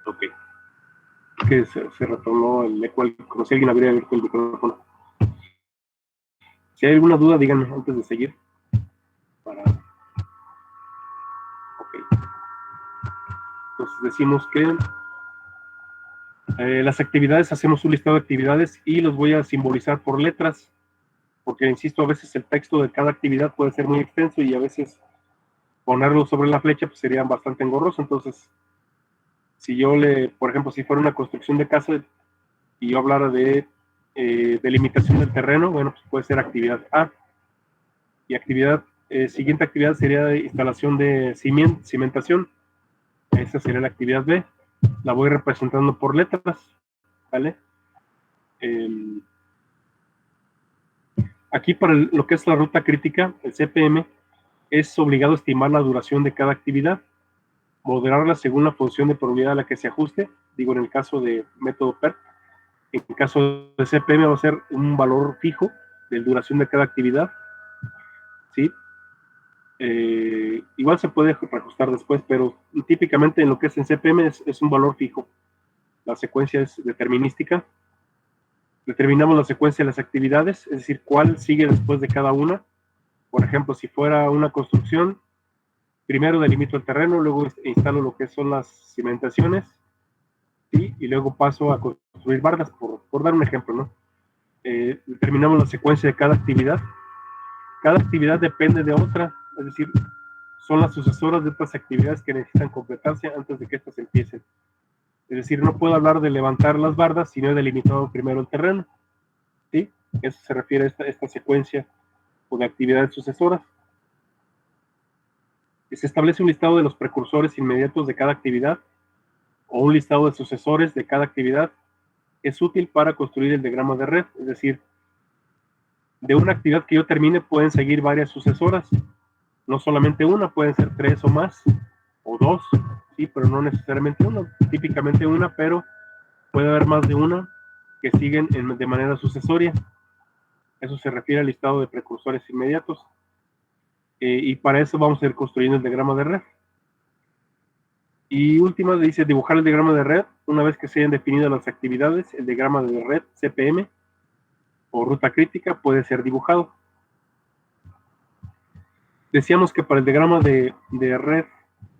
Speaker 1: Ok. Que se retornó el eco, como si alguien habría abierto el micrófono. Si hay alguna duda, díganme antes de seguir. Ok. Entonces decimos que las actividades, hacemos un listado de actividades y los voy a simbolizar por letras, porque insisto, a veces el texto de cada actividad puede ser muy extenso y a veces ponerlo sobre la flecha pues sería bastante engorroso. Entonces, si yo por ejemplo, si fuera una construcción de casa y yo hablara de delimitación del terreno, bueno, pues puede ser actividad A. Y siguiente actividad sería instalación de cimentación. Esa sería la actividad B. La voy representando por letras, ¿vale? Aquí para lo que es la ruta crítica, el CPM es obligado a estimar la duración de cada actividad, moderarla según la función de probabilidad a la que se ajuste, digo en el caso de método PERT. En el caso de CPM va a ser un valor fijo de duración de cada actividad, ¿sí? Igual se puede reajustar después, pero típicamente en lo que es en CPM es un valor fijo. La secuencia es determinística. Determinamos la secuencia de las actividades, es decir, cuál sigue después de cada una. Por ejemplo, si fuera una construcción, primero delimito el terreno, luego instalo lo que son las cimentaciones, ¿sí? Y luego paso a construir bardas, por dar un ejemplo, ¿no? Determinamos la secuencia de cada actividad. Cada actividad depende de otra, es decir, son las sucesoras de otras actividades que necesitan completarse antes de que estas empiecen. Es decir, no puedo hablar de levantar las bardas si no he delimitado primero el terreno, ¿sí? Eso se refiere a esta secuencia o de actividades sucesoras. Se establece un listado de los precursores inmediatos de cada actividad o un listado de sucesores de cada actividad. Es útil para construir el diagrama de red, es decir, de una actividad que yo termine pueden seguir varias sucesoras, no solamente una, pueden ser 3 o más, o 2, sí, pero no necesariamente una, típicamente una, pero puede haber más de una que siguen de manera sucesoria. Eso se refiere al listado de precursores inmediatos. Y para eso vamos a ir construyendo el diagrama de red. Y última dice dibujar el diagrama de red. Una vez que se hayan definido las actividades, el diagrama de red CPM o ruta crítica puede ser dibujado. Decíamos que para el diagrama de red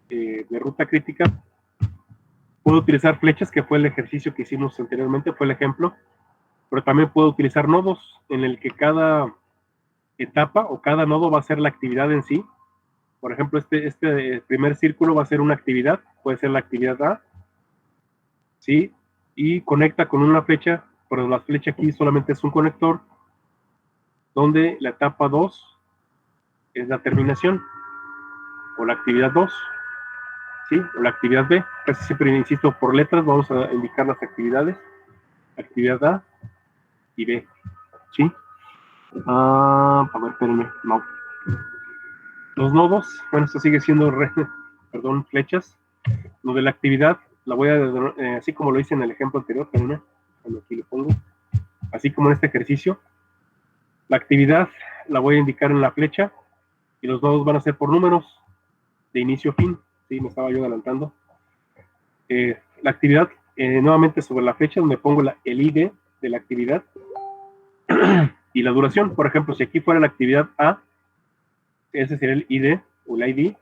Speaker 1: de ruta crítica puedo utilizar flechas, que fue el ejercicio que hicimos anteriormente, fue el ejemplo, pero también puedo utilizar nodos en el que cada etapa o cada nodo va a ser la actividad en sí. Por ejemplo, este primer círculo va a ser una actividad, puede ser la actividad A, ¿sí? Y conecta con una flecha, pero la flecha aquí solamente es un conector, donde la etapa 2 es la terminación, o la actividad 2, ¿sí? O la actividad B. Casi siempre, insisto, por letras vamos a indicar las actividades, actividad A y B, ¿sí? A ver, espérenme, no. Los nodos, bueno, esto sigue siendo, flechas. Lo de la actividad, la voy a, así como lo hice en el ejemplo anterior, espérenme, aquí lo pongo, así como en este ejercicio, la actividad la voy a indicar en la flecha, y los nodos van a ser por números, de inicio a fin, ¿sí? Me estaba yo adelantando. La actividad, nuevamente sobre la flecha, donde pongo el ID de la actividad, y la duración. Por ejemplo, si aquí fuera la actividad A, ese sería el ID o el ID.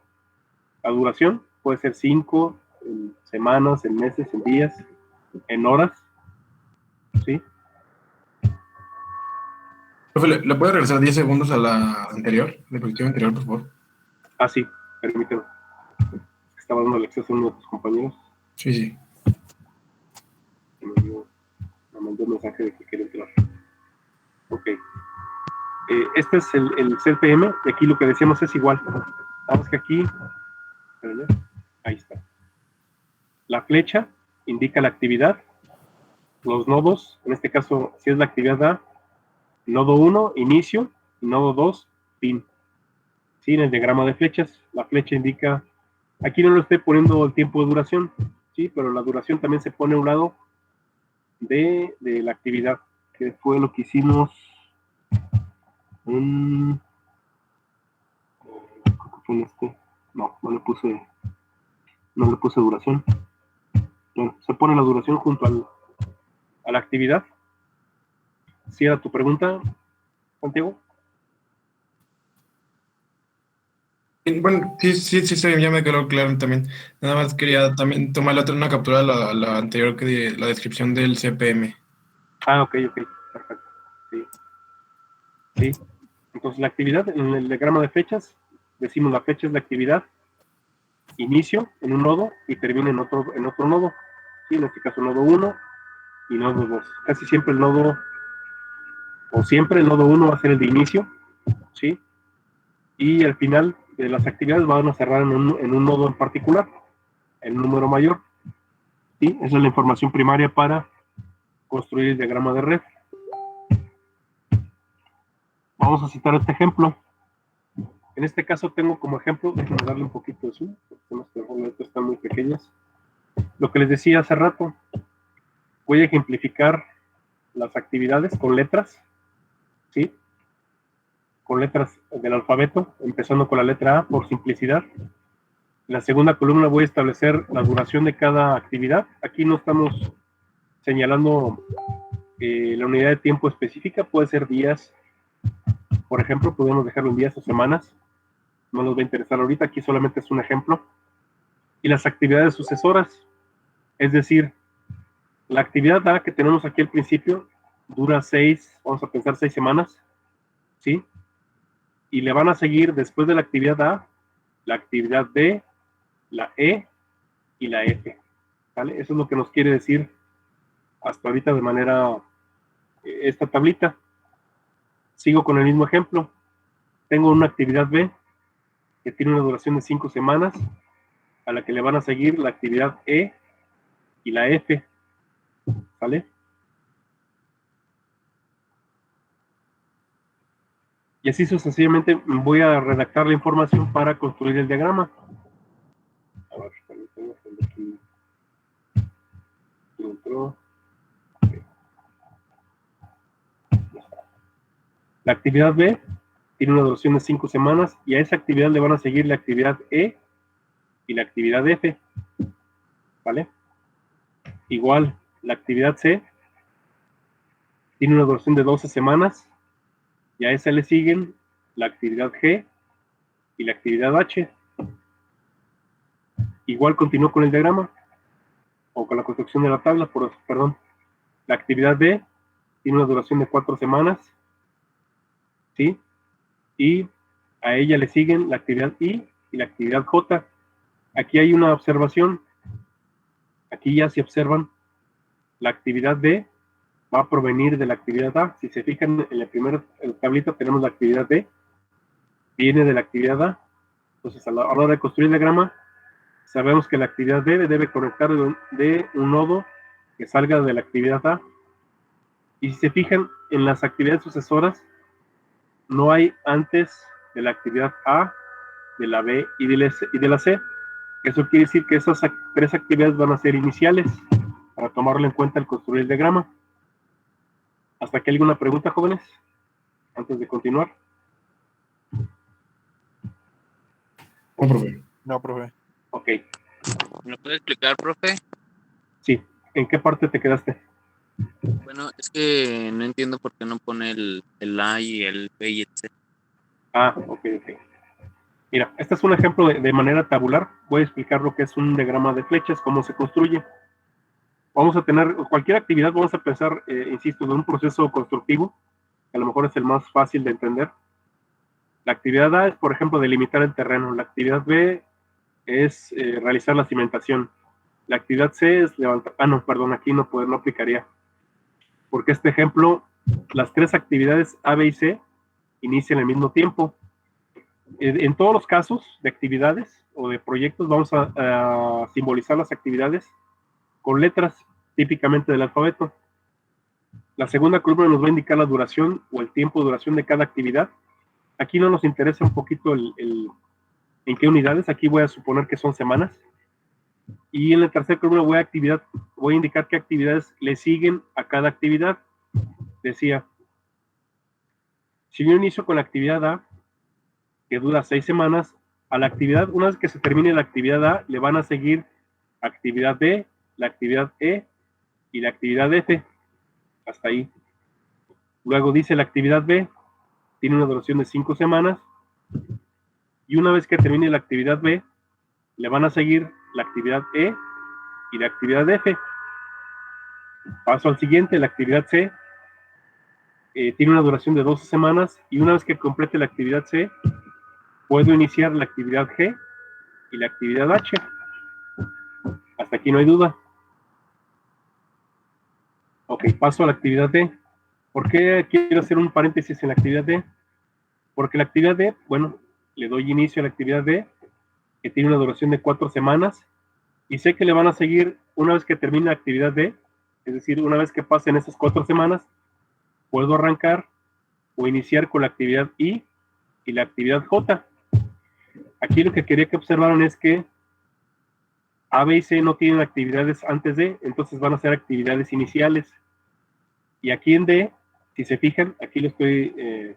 Speaker 1: La duración puede ser 5, en semanas, en meses, en días, en horas, ¿sí?
Speaker 2: Profe, ¿le puede regresar 10 segundos a la anterior, la diapositiva anterior, por favor?
Speaker 1: Ah, sí, permíteme. Estaba dando el acceso a uno de tus compañeros.
Speaker 2: Sí, sí.
Speaker 1: Me mandó un mensaje de que quiere entrar. Ok. Este es el CPM, y aquí lo que decíamos es igual. Nada más que aquí, ahí está. La flecha indica la actividad. Los nodos, en este caso, si es la actividad A, nodo 1, inicio, y nodo 2, fin. Sí, en el diagrama de flechas, la flecha indica, aquí no lo estoy poniendo el tiempo de duración, sí, pero la duración también se pone a un lado de la actividad, que fue lo que hicimos creo que fue en este. No le puse duración. Bueno, se pone la duración junto a la actividad. ¿Sí era tu pregunta, Santiago?
Speaker 2: Bueno, sí, ya me quedó claro también. Nada más quería también tomar una captura de la anterior, la descripción del CPM.
Speaker 1: Ah, ok, perfecto. Sí. Entonces la actividad, en el diagrama de fechas, decimos la fecha es la actividad, inicio en un nodo y termina en otro nodo. Sí, en este caso nodo 1 y nodo 2. Casi siempre el nodo 1 va a ser el de inicio, ¿sí? y al final de las actividades van a cerrar en un nodo en particular, el número mayor. ¿Sí? Esa es la información primaria para construir el diagrama de red. Vamos a citar este ejemplo. En este caso tengo como ejemplo, déjenme darle un poquito de zoom, porque las están muy pequeñas. Lo que les decía hace rato, voy a ejemplificar las actividades con letras, ¿sí? Con letras del alfabeto, empezando con la letra A por simplicidad. En la segunda columna voy a establecer la duración de cada actividad. Aquí no estamos señalando la unidad de tiempo específica, puede ser días, por ejemplo, podemos dejarlo en días o semanas, no nos va a interesar ahorita, aquí solamente es un ejemplo. Y las actividades sucesoras, es decir, la actividad A que tenemos aquí al principio dura 6, vamos a pensar 6 semanas, ¿sí? Y le van a seguir después de la actividad A, la actividad B, la E y la F, ¿vale? Eso es lo que nos quiere decir hasta ahorita de manera esta tablita. Sigo con el mismo ejemplo. Tengo una actividad B que tiene una duración de 5 semanas, a la que le van a seguir la actividad E y la F, ¿vale? Y así sucesivamente voy a redactar la información para construir el diagrama. A ver, aquí entró. La actividad B tiene una duración de 5 semanas y a esa actividad le van a seguir la actividad E y la actividad F, ¿vale? Igual, la actividad C tiene una duración de 12 semanas y a esa le siguen la actividad G y la actividad H. Igual continúo con el diagrama o con la construcción de la tabla, perdón. La actividad B tiene una duración de 4 semanas, ¿sí? Y a ella le siguen la actividad I y la actividad J. Aquí hay una observación. Aquí ya se observan, la actividad B va a provenir de la actividad A. Si se fijan en la primera tablita tenemos la actividad B, viene de la actividad A. Entonces a la hora de construir el diagrama, sabemos que la actividad B debe conectar de un nodo que salga de la actividad A. Y si se fijan en las actividades sucesoras, no hay antes de la actividad A, de la B y de la C. Eso quiere decir que esas 3 actividades van a ser iniciales para tomarlo en cuenta al construir el diagrama. ¿Hasta aquí alguna pregunta, jóvenes? Antes de continuar.
Speaker 2: No, profe.
Speaker 5: No, profe.
Speaker 1: Ok,
Speaker 6: ¿Me lo puede explicar, profe?
Speaker 1: sí. ¿En qué parte te quedaste?
Speaker 6: Bueno, es que no entiendo por qué no pone el A y el B y el C.
Speaker 1: Ah, ok. Mira, este es un ejemplo de manera tabular. Voy a explicar lo que es un diagrama de flechas, cómo se construye. Vamos a tener cualquier actividad, vamos a pensar, insisto, de un proceso constructivo, que a lo mejor es el más fácil de entender. La actividad A es, por ejemplo, delimitar el terreno. La actividad B es realizar la cimentación. La actividad C es levantar... Ah, no, perdón, aquí no aplicaría. Porque este ejemplo, las 3 actividades A, B y C inician al mismo tiempo. En todos los casos de actividades o de proyectos vamos a simbolizar las actividades con letras típicamente del alfabeto. La segunda columna nos va a indicar la duración o el tiempo de duración de cada actividad. Aquí no nos interesa un poquito en qué unidades, aquí voy a suponer que son semanas. Y en la tercera columna voy a indicar qué actividades le siguen a cada actividad. Decía, si yo inicio con la actividad A, que dura 6 semanas, a la actividad, una vez que se termine la actividad A, le van a seguir actividad B, la actividad E y la actividad F. Hasta ahí. Luego dice la actividad B, tiene una duración de 5 semanas, y una vez que termine la actividad B, le van a seguir la actividad E y la actividad F. Paso al siguiente, la actividad C tiene una duración de 12 semanas, y una vez que complete la actividad C, puedo iniciar la actividad G y la actividad H. Hasta aquí no hay duda. Ok, paso a la actividad D. ¿Por qué quiero hacer un paréntesis en la actividad D? Porque la actividad D, bueno, le doy inicio a la actividad D, que tiene una duración de 4 semanas, y sé que le van a seguir una vez que termine la actividad D, es decir, una vez que pasen esas 4 semanas, puedo arrancar o iniciar con la actividad I y la actividad J. Aquí lo que quería que observaran es que A, B y C no tienen actividades antes de, entonces van a ser actividades iniciales. Y aquí en D, si se fijan, aquí lo estoy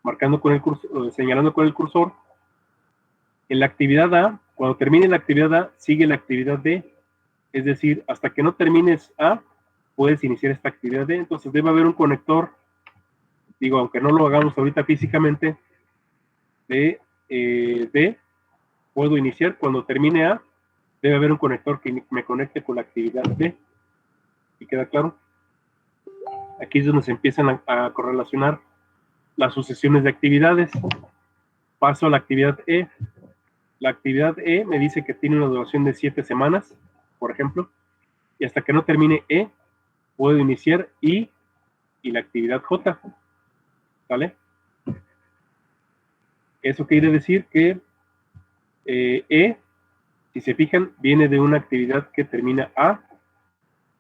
Speaker 1: marcando con el cursor, señalando con el cursor. En la actividad A, cuando termine la actividad A, sigue la actividad D. Es decir, hasta que no termines A, puedes iniciar esta actividad D. Entonces debe haber un conector, digo, aunque no lo hagamos ahorita físicamente, de D, puedo iniciar. Cuando termine A, debe haber un conector que me conecte con la actividad D. ¿Y queda claro? Aquí es donde se empiezan a correlacionar las sucesiones de actividades. Paso a la actividad E. La actividad E me dice que tiene una duración de 7 semanas, por ejemplo, y hasta que no termine E, puedo iniciar I y la actividad J. ¿Vale? Eso quiere decir que E, si se fijan, viene de una actividad que termina A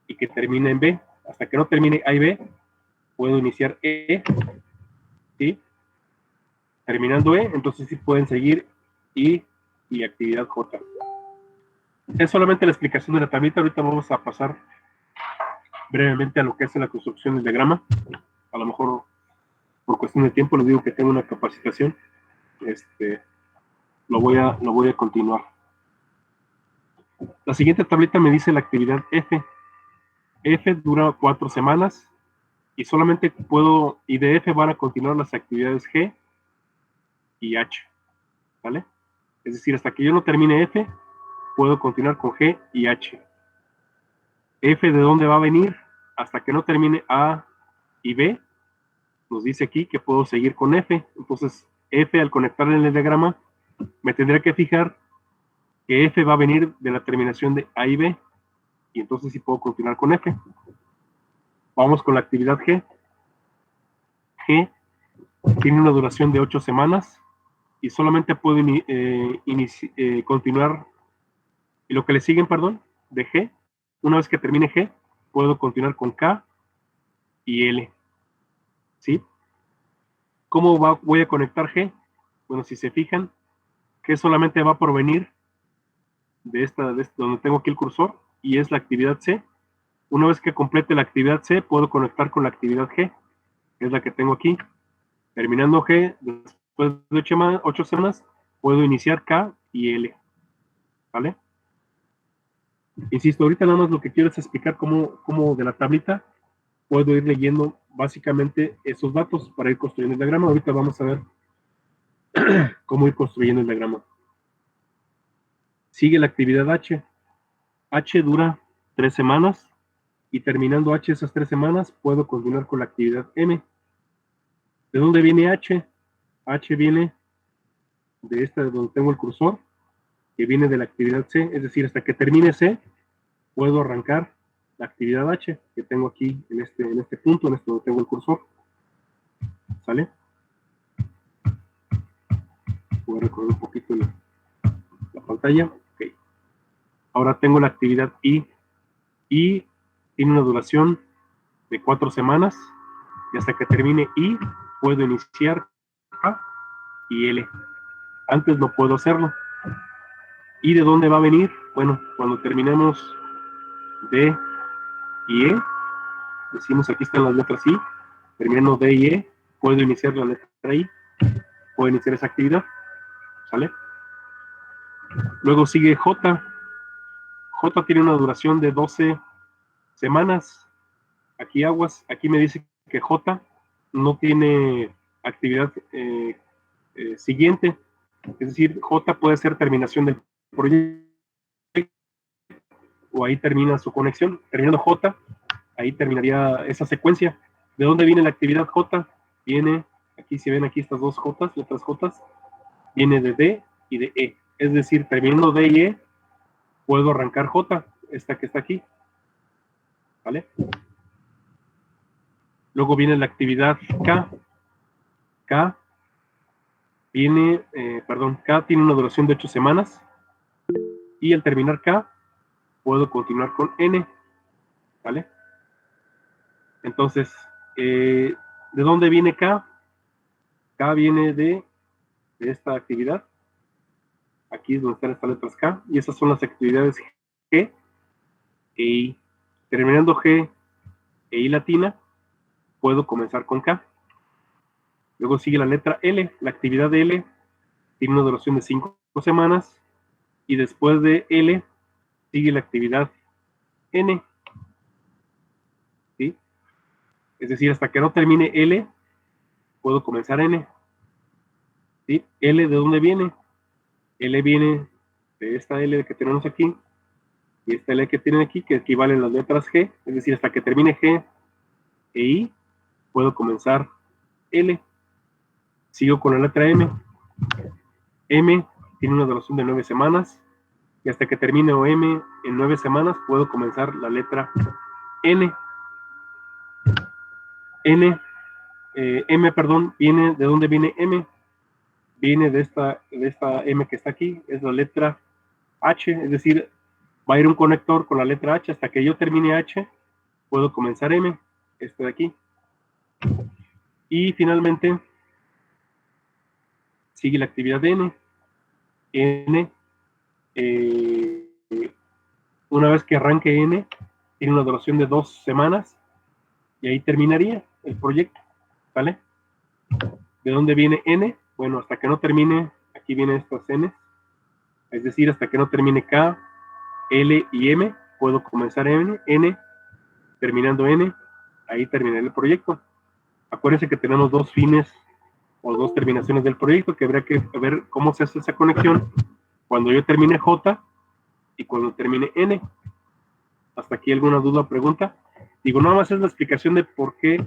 Speaker 1: y que termina en B. Hasta que no termine A y B, puedo iniciar E, ¿sí? Terminando E, entonces sí pueden seguir I y actividad J. Es solamente la explicación de la tablita. Ahorita vamos a pasar brevemente a lo que es la construcción del diagrama. A lo mejor por cuestión de tiempo les digo que tengo una capacitación. Lo voy a continuar. La siguiente tablita me dice la actividad F. F dura 4 semanas y solamente puedo, y de F van a continuar las actividades G y H, ¿vale? Es decir, hasta que yo no termine F, puedo continuar con G y H. F, ¿de dónde va a venir? Hasta que no termine A y B, nos dice aquí que puedo seguir con F. Entonces, F, al conectar en el diagrama, me tendré que fijar que F va a venir de la terminación de A y B, y entonces sí puedo continuar con F. Vamos con la actividad G. G tiene una duración de 8 semanas y solamente puedo continuar, y lo que le siguen, perdón, de G, una vez que termine G, puedo continuar con K y L. ¿Sí? ¿Cómo voy a conectar G? Bueno, si se fijan, G solamente va a provenir de donde tengo aquí el cursor, y es la actividad C. Una vez que complete la actividad C, puedo conectar con la actividad G, que es la que tengo aquí. Terminando G, después de 8 semanas, puedo iniciar K y L. ¿Vale? Insisto, ahorita nada más lo que quiero es explicar cómo de la tablita puedo ir leyendo básicamente esos datos para ir construyendo el diagrama. Ahorita vamos a ver cómo ir construyendo el diagrama. Sigue la actividad H. H dura 3 semanas y terminando H esas 3 semanas puedo continuar con la actividad M. ¿De dónde viene H? H viene de esta donde tengo el cursor, que viene de la actividad C, es decir, hasta que termine C, puedo arrancar la actividad H, que tengo aquí en este punto, en este donde tengo el cursor. ¿Sale? Voy a recorrer un poquito la pantalla. Ok. Ahora tengo la actividad I. I tiene una duración de 4 semanas, y hasta que termine I, puedo iniciar K y L. Antes no puedo hacerlo. ¿Y de dónde va a venir? Bueno, cuando terminemos D y E, decimos aquí están las letras I, terminando D y E, puedo iniciar la letra I, puedo iniciar esa actividad, ¿sale? Luego sigue J. J tiene una duración de 12 semanas. Aquí aguas, aquí me dice que J no tiene actividad siguiente, es decir, J puede ser terminación del proyecto, o ahí termina su conexión. Terminando J, ahí terminaría esa secuencia. ¿De dónde viene la actividad J? Viene, aquí si ven aquí estas dos J, letras J, viene de D y de E. Es decir, terminando D y E, puedo arrancar J, esta que está aquí. ¿Vale? Luego viene la actividad K. K viene, K tiene una duración de 8 semanas, y al terminar K, puedo continuar con N, ¿vale? Entonces, ¿de dónde viene K? K viene de esta actividad. Aquí es donde están estas letras K, y esas son las actividades G e I. Terminando G e I latina, puedo comenzar con K. Luego sigue la letra L. La actividad de L tiene una duración de 5 semanas, y después de L sigue la actividad N, ¿sí? Es decir, hasta que no termine L, puedo comenzar N, ¿sí? L, ¿de dónde viene? L viene de esta L que tenemos aquí, y esta L que tienen aquí, que equivalen las letras G, es decir, hasta que termine G e I, puedo comenzar L. Sigo con la letra M. M tiene una duración de 9 semanas, y hasta que termine M en 9 semanas, puedo comenzar la letra N. M, viene, ¿de dónde viene M? Viene de esta M que está aquí, es la letra H, es decir, va a ir un conector con la letra H. Hasta que yo termine H, puedo comenzar M, este de aquí. Y finalmente, sigue la actividad de N. N, una vez que arranque N, tiene una duración de 2 semanas, y ahí terminaría el proyecto, ¿vale? ¿De dónde viene N? Bueno, hasta que no termine, aquí vienen estas N, es decir, hasta que no termine K, L y M, puedo comenzar N, terminando N, ahí terminaré el proyecto. Acuérdense que tenemos 2 fines o 2 terminaciones del proyecto, que habrá que ver cómo se hace esa conexión cuando yo termine J y cuando termine N. ¿Hasta aquí alguna duda o pregunta? Digo, nada más es la explicación de por qué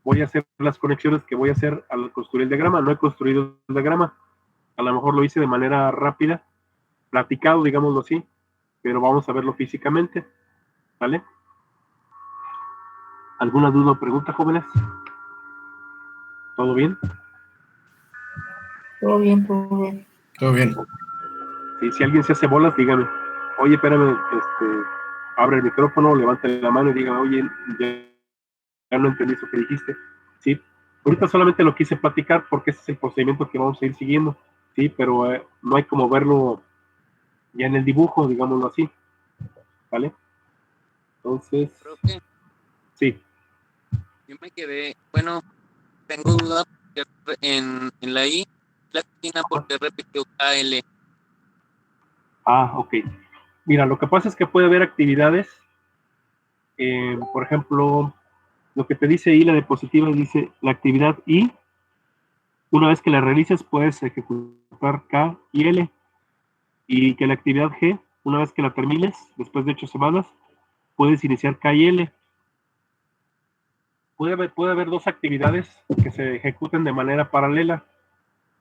Speaker 1: voy a hacer las conexiones que voy a hacer al construir el diagrama. No he construido el diagrama, a lo mejor lo hice de manera rápida, platicado, digámoslo así, pero vamos a verlo físicamente, ¿vale? ¿Alguna duda o pregunta, jóvenes? ¿Todo bien?
Speaker 5: Todo bien, todo bien.
Speaker 2: Todo bien.
Speaker 1: Sí, si alguien se hace bolas, dígame, oye, espérame, abre el micrófono, levante la mano y diga, oye, ya no entendí eso que dijiste, ¿sí? Ahorita solamente lo quise platicar porque ese es el procedimiento que vamos a ir siguiendo, ¿sí? Pero no hay como verlo ya en el dibujo, digámoslo así, ¿vale? Entonces,
Speaker 6: Profe,
Speaker 1: sí.
Speaker 6: yo me quedé, bueno, tengo duda porque en la I latina porque repitió KL.
Speaker 1: Ok. Mira, lo que pasa es que puede haber actividades, por ejemplo, lo que te dice I, la diapositiva, dice la actividad I, una vez que la realices puedes ejecutar K y L, y que la actividad G, una vez que la termines, después de 8 semanas, puedes iniciar K y L. Puede haber 2 actividades que se ejecuten de manera paralela,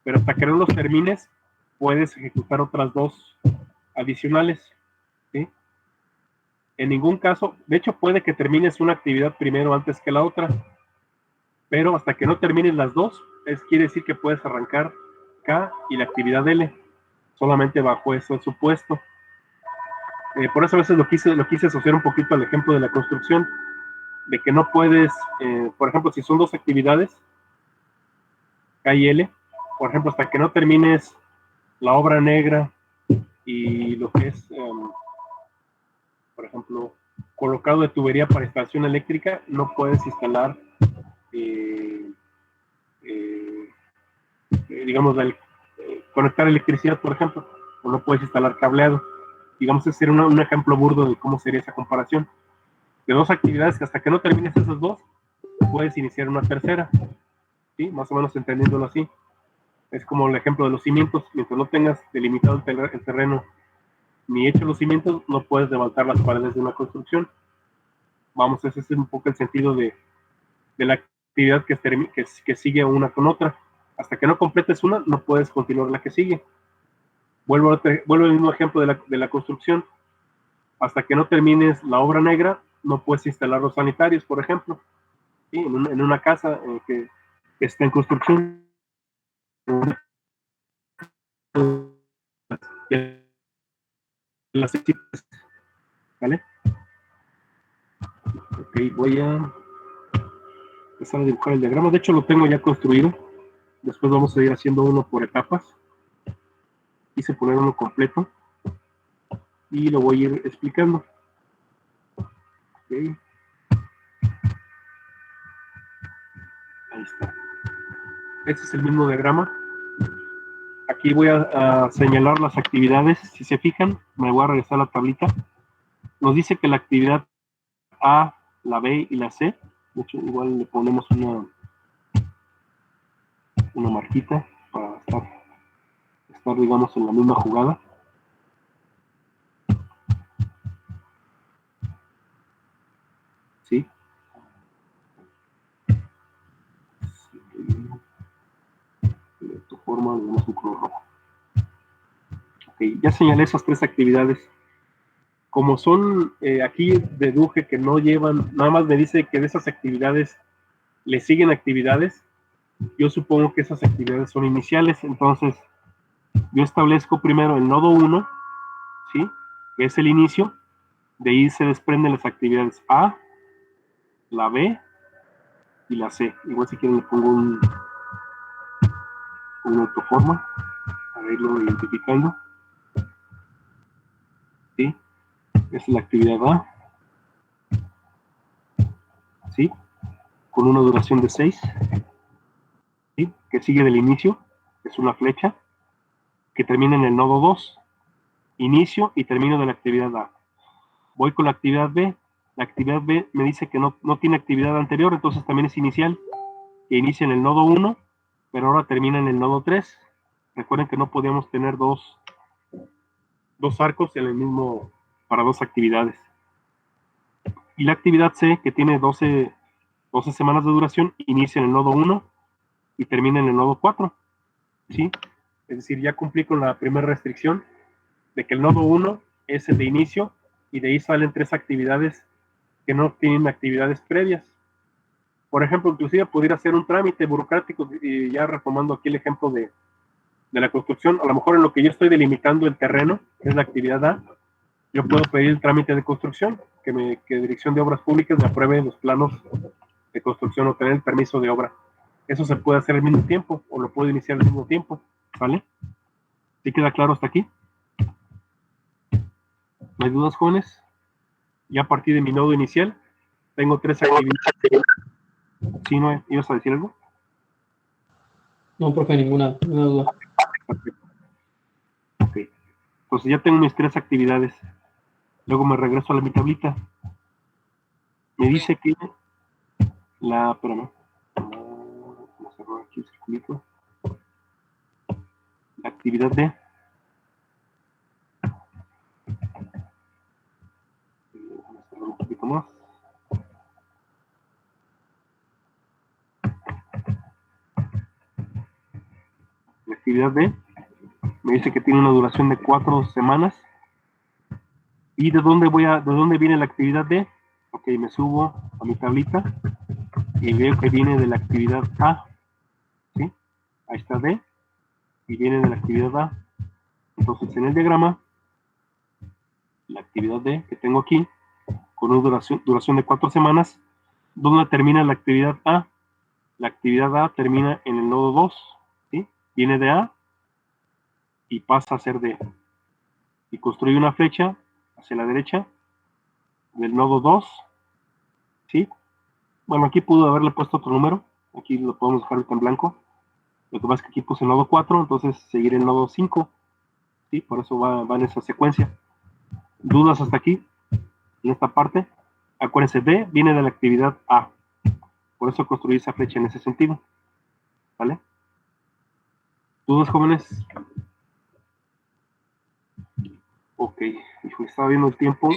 Speaker 1: pero hasta que no los termines, puedes ejecutar otras 2 adicionales, ¿sí? En ningún caso, de hecho puede que termines una actividad primero antes que la otra, pero hasta que no termines las 2, quiere decir que puedes arrancar K y la actividad L, solamente bajo ese supuesto. Por eso a veces lo quise asociar un poquito al ejemplo de la construcción, de que no puedes, por ejemplo, si son 2 actividades, K y L, por ejemplo, hasta que no termines la obra negra y lo que es, por ejemplo, colocado de tubería para instalación eléctrica, no puedes instalar, digamos, conectar electricidad, por ejemplo, o no puedes instalar cableado. Digamos, ese sería un ejemplo burdo de cómo sería esa comparación. De 2 actividades que hasta que no termines esas 2, puedes iniciar una tercera, ¿sí? Más o menos entendiéndolo así. Es como el ejemplo de los cimientos. Mientras no tengas delimitado el terreno ni hecho los cimientos, no puedes levantar las paredes de una construcción. Vamos, ese es un poco el sentido de la actividad que sigue una con otra. Hasta que no completes una, no puedes continuar la que sigue. Vuelvo al mismo ejemplo de la construcción. Hasta que no termines la obra negra, no puedes instalar los sanitarios, por ejemplo, ¿sí? En una casa que está en construcción. de las citas, ¿vale? Ok, voy a empezar a dibujar el diagrama. De hecho, lo tengo ya construido. Después vamos a ir haciendo uno por etapas. Quise poner uno completo y lo voy a ir explicando. Ok. Ahí está. Este es el mismo diagrama. Aquí voy a señalar las actividades. Si se fijan, me voy a regresar a la tablita. Nos dice que la actividad A, la B y la C. De hecho, igual le ponemos una marquita para estar, digamos, en la misma jugada. ¿Sí? De tu forma, le damos un color rojo. Ok, ya señalé esas tres actividades. Como son, aquí deduje que no llevan, nada más me dice que de esas actividades le siguen actividades. Yo supongo que esas actividades son iniciales, entonces yo establezco primero el nodo 1, ¿sí? Que es el inicio. De ahí se desprenden las actividades A, la B y la C. Igual si quieren le pongo una autoforma para irlo identificando. ¿Sí? Esa es la actividad A. ¿Sí? Con una duración de 6. ¿Sí? Que sigue del inicio. Es una flecha que termina en el nodo 2. Inicio y termino de la actividad A. Voy con la actividad B. La actividad B me dice que no tiene actividad anterior, entonces también es inicial. Que inicia en el nodo 1, pero ahora termina en el nodo 3. Recuerden que no podíamos tener dos arcos en el mismo para dos actividades. Y la actividad C, que tiene 12 semanas de duración, inicia en el nodo 1 y termina en el nodo 4. ¿Sí? Es decir, ya cumplí con la primera restricción de que el nodo 1 es el de inicio y de ahí salen tres actividades que no tienen actividades previas. Por ejemplo, inclusive pudiera ser un trámite burocrático, y ya retomando aquí el ejemplo de la construcción, a lo mejor en lo que yo estoy delimitando el terreno, que es la actividad A, yo puedo pedir el trámite de construcción, que Dirección de Obras Públicas me apruebe los planos de construcción o tener el permiso de obra. Eso se puede hacer al mismo tiempo, o lo puedo iniciar al mismo tiempo, ¿vale? ¿Sí queda claro hasta aquí? ¿No hay dudas, jóvenes? Ya a partir de mi nodo inicial, tengo tres actividades. ¿Sí, no? ¿Ibas a decir algo?
Speaker 4: No, profe, ninguna duda.
Speaker 1: Perfecto. Ok. Entonces ya tengo mis tres actividades. Luego me regreso a mi tablita. Me dice que espérame. Me cerró aquí el circulito. La actividad D. Vamos a cerrar un poquito más. La actividad D me dice que tiene una duración de 4 semanas. ¿Y de dónde viene la actividad D? Ok, me subo a mi tablita y veo que viene de la actividad A. ¿Sí? Ahí está D y viene de la actividad A. Entonces en el diagrama, la actividad D que tengo aquí, con una duración de 4 semanas, ¿dónde termina la actividad A? La actividad A termina en el nodo 2, ¿sí? Viene de A y pasa a ser D. Y construye una flecha hacia la derecha del nodo 2, ¿sí? Bueno, aquí pudo haberle puesto otro número, aquí lo podemos dejar ahorita en blanco. Lo que pasa es que aquí puse el nodo 4, entonces seguiré el nodo 5, ¿sí? Por eso va en esa secuencia. ¿Dudas hasta aquí? En esta parte, acuérdense, D viene de la actividad A. Por eso construí esa flecha en ese sentido. ¿Vale? ¿Dudas, jóvenes? Ok. Hijo, estaba viendo el tiempo.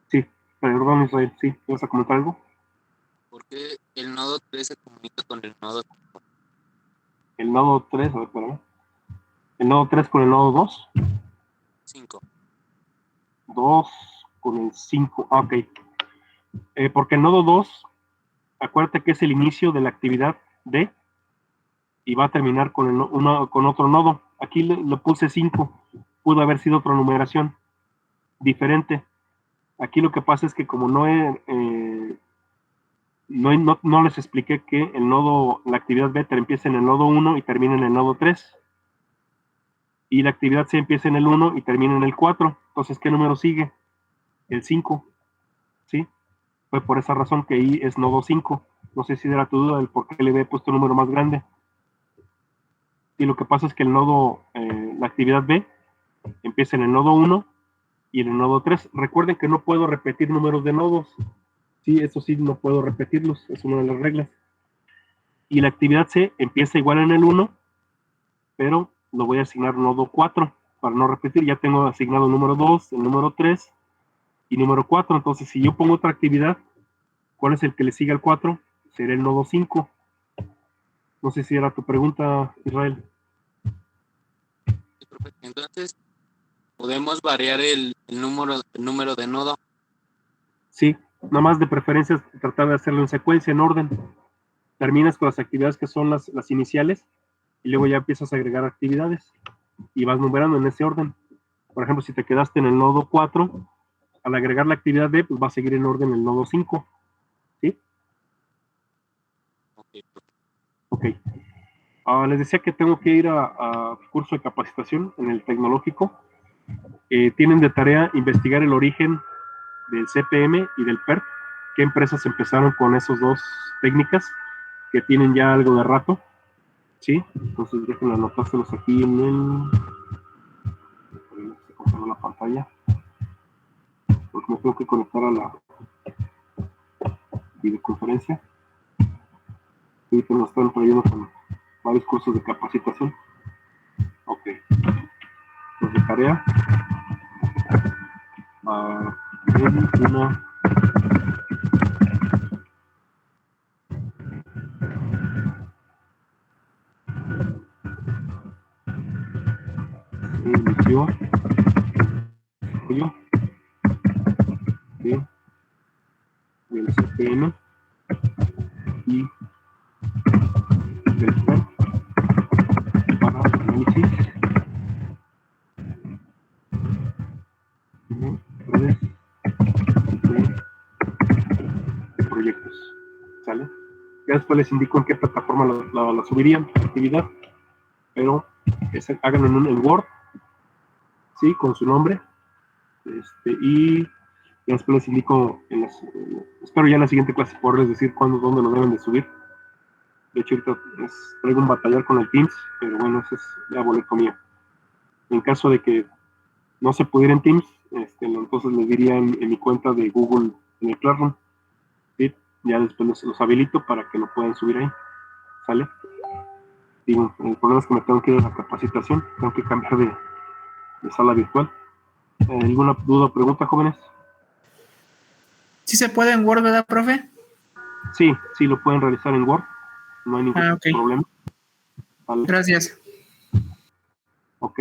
Speaker 1: Sí, perdón, Israel. Sí, ¿vas a comentar algo?
Speaker 6: ¿Por qué el nodo 3 se comunica con el nodo 5?
Speaker 1: El nodo 3, a ver, espérame. El nodo 3 con el nodo 2.
Speaker 6: 5.
Speaker 1: 2 con el 5. Ah, ok. Porque el nodo 2, acuérdate que es el inicio de la actividad D y va a terminar con otro nodo. aquí le puse 5, pudo haber sido otra numeración diferente. Aquí lo que pasa es que como no les expliqué que el nodo, la actividad B empieza en el nodo 1 y termina en el nodo 3. Y la actividad C empieza en el 1 y termina en el 4. Entonces, ¿qué número sigue? El 5. ¿Sí? Fue por esa razón que I es nodo 5. No sé si era tu duda del por qué le había puesto un número más grande. Y lo que pasa es que el nodo, la actividad B, empieza en el nodo 1 y en el nodo 3. Recuerden que no puedo repetir números de nodos. Sí, eso sí, no puedo repetirlos. Es una de las reglas. Y la actividad C empieza igual en el 1, pero lo voy a asignar nodo 4 para no repetir. Ya tengo asignado el número 2, el número 3 y número 4. Entonces, si yo pongo otra actividad, ¿cuál es el que le sigue al 4? Será el nodo 5. No sé si era tu pregunta, Israel.
Speaker 6: Entonces, podemos variar el número de nodo.
Speaker 1: Sí, nada más de preferencia tratar de hacerlo en secuencia, en orden. Terminas con las actividades que son las iniciales y luego ya empiezas a agregar actividades y vas numerando en ese orden. Por ejemplo, si te quedaste en el nodo 4, al agregar la actividad D, pues va a seguir en orden el nodo 5. ¿Sí? Ok. Les decía que tengo que ir a curso de capacitación en el tecnológico. Tienen de tarea investigar el origen del CPM y del PERT. ¿Qué empresas empezaron con esas dos técnicas que tienen ya algo de rato? ¿Sí? Entonces déjenme anotárselos aquí en el... la pantalla. Porque me tengo que conectar a la videoconferencia. Ahorita nos están trayendo con varios cursos de capacitación. Ok. Pues de tarea. Una... inició del CPM y del PERT para análisis redes de proyectos. ¿Sale? Ya después les indico en qué plataforma la subirían, la actividad, pero háganlo en Word, sí, con su nombre, y ya después les indico, espero ya en la siguiente clase poderles decir cuándo, dónde lo deben de subir. De hecho, ahorita traigo un batallar con el Teams, pero bueno, eso es ya boleto mío. En caso de que no se pudiera en Teams, entonces les diría en mi cuenta de Google, en el Classroom, ¿sí? Ya después los habilito para que lo puedan subir ahí, ¿sale? Digo, el problema es que me tengo que ir a la capacitación, tengo que cambiar de sala virtual. ¿Alguna duda o pregunta, jóvenes?
Speaker 5: ¿Sí se puede en Word, verdad, profe?
Speaker 1: Sí, lo pueden realizar en Word, no hay ningún
Speaker 5: ok.
Speaker 1: problema. ¿Vale?
Speaker 5: Gracias.
Speaker 1: Ok.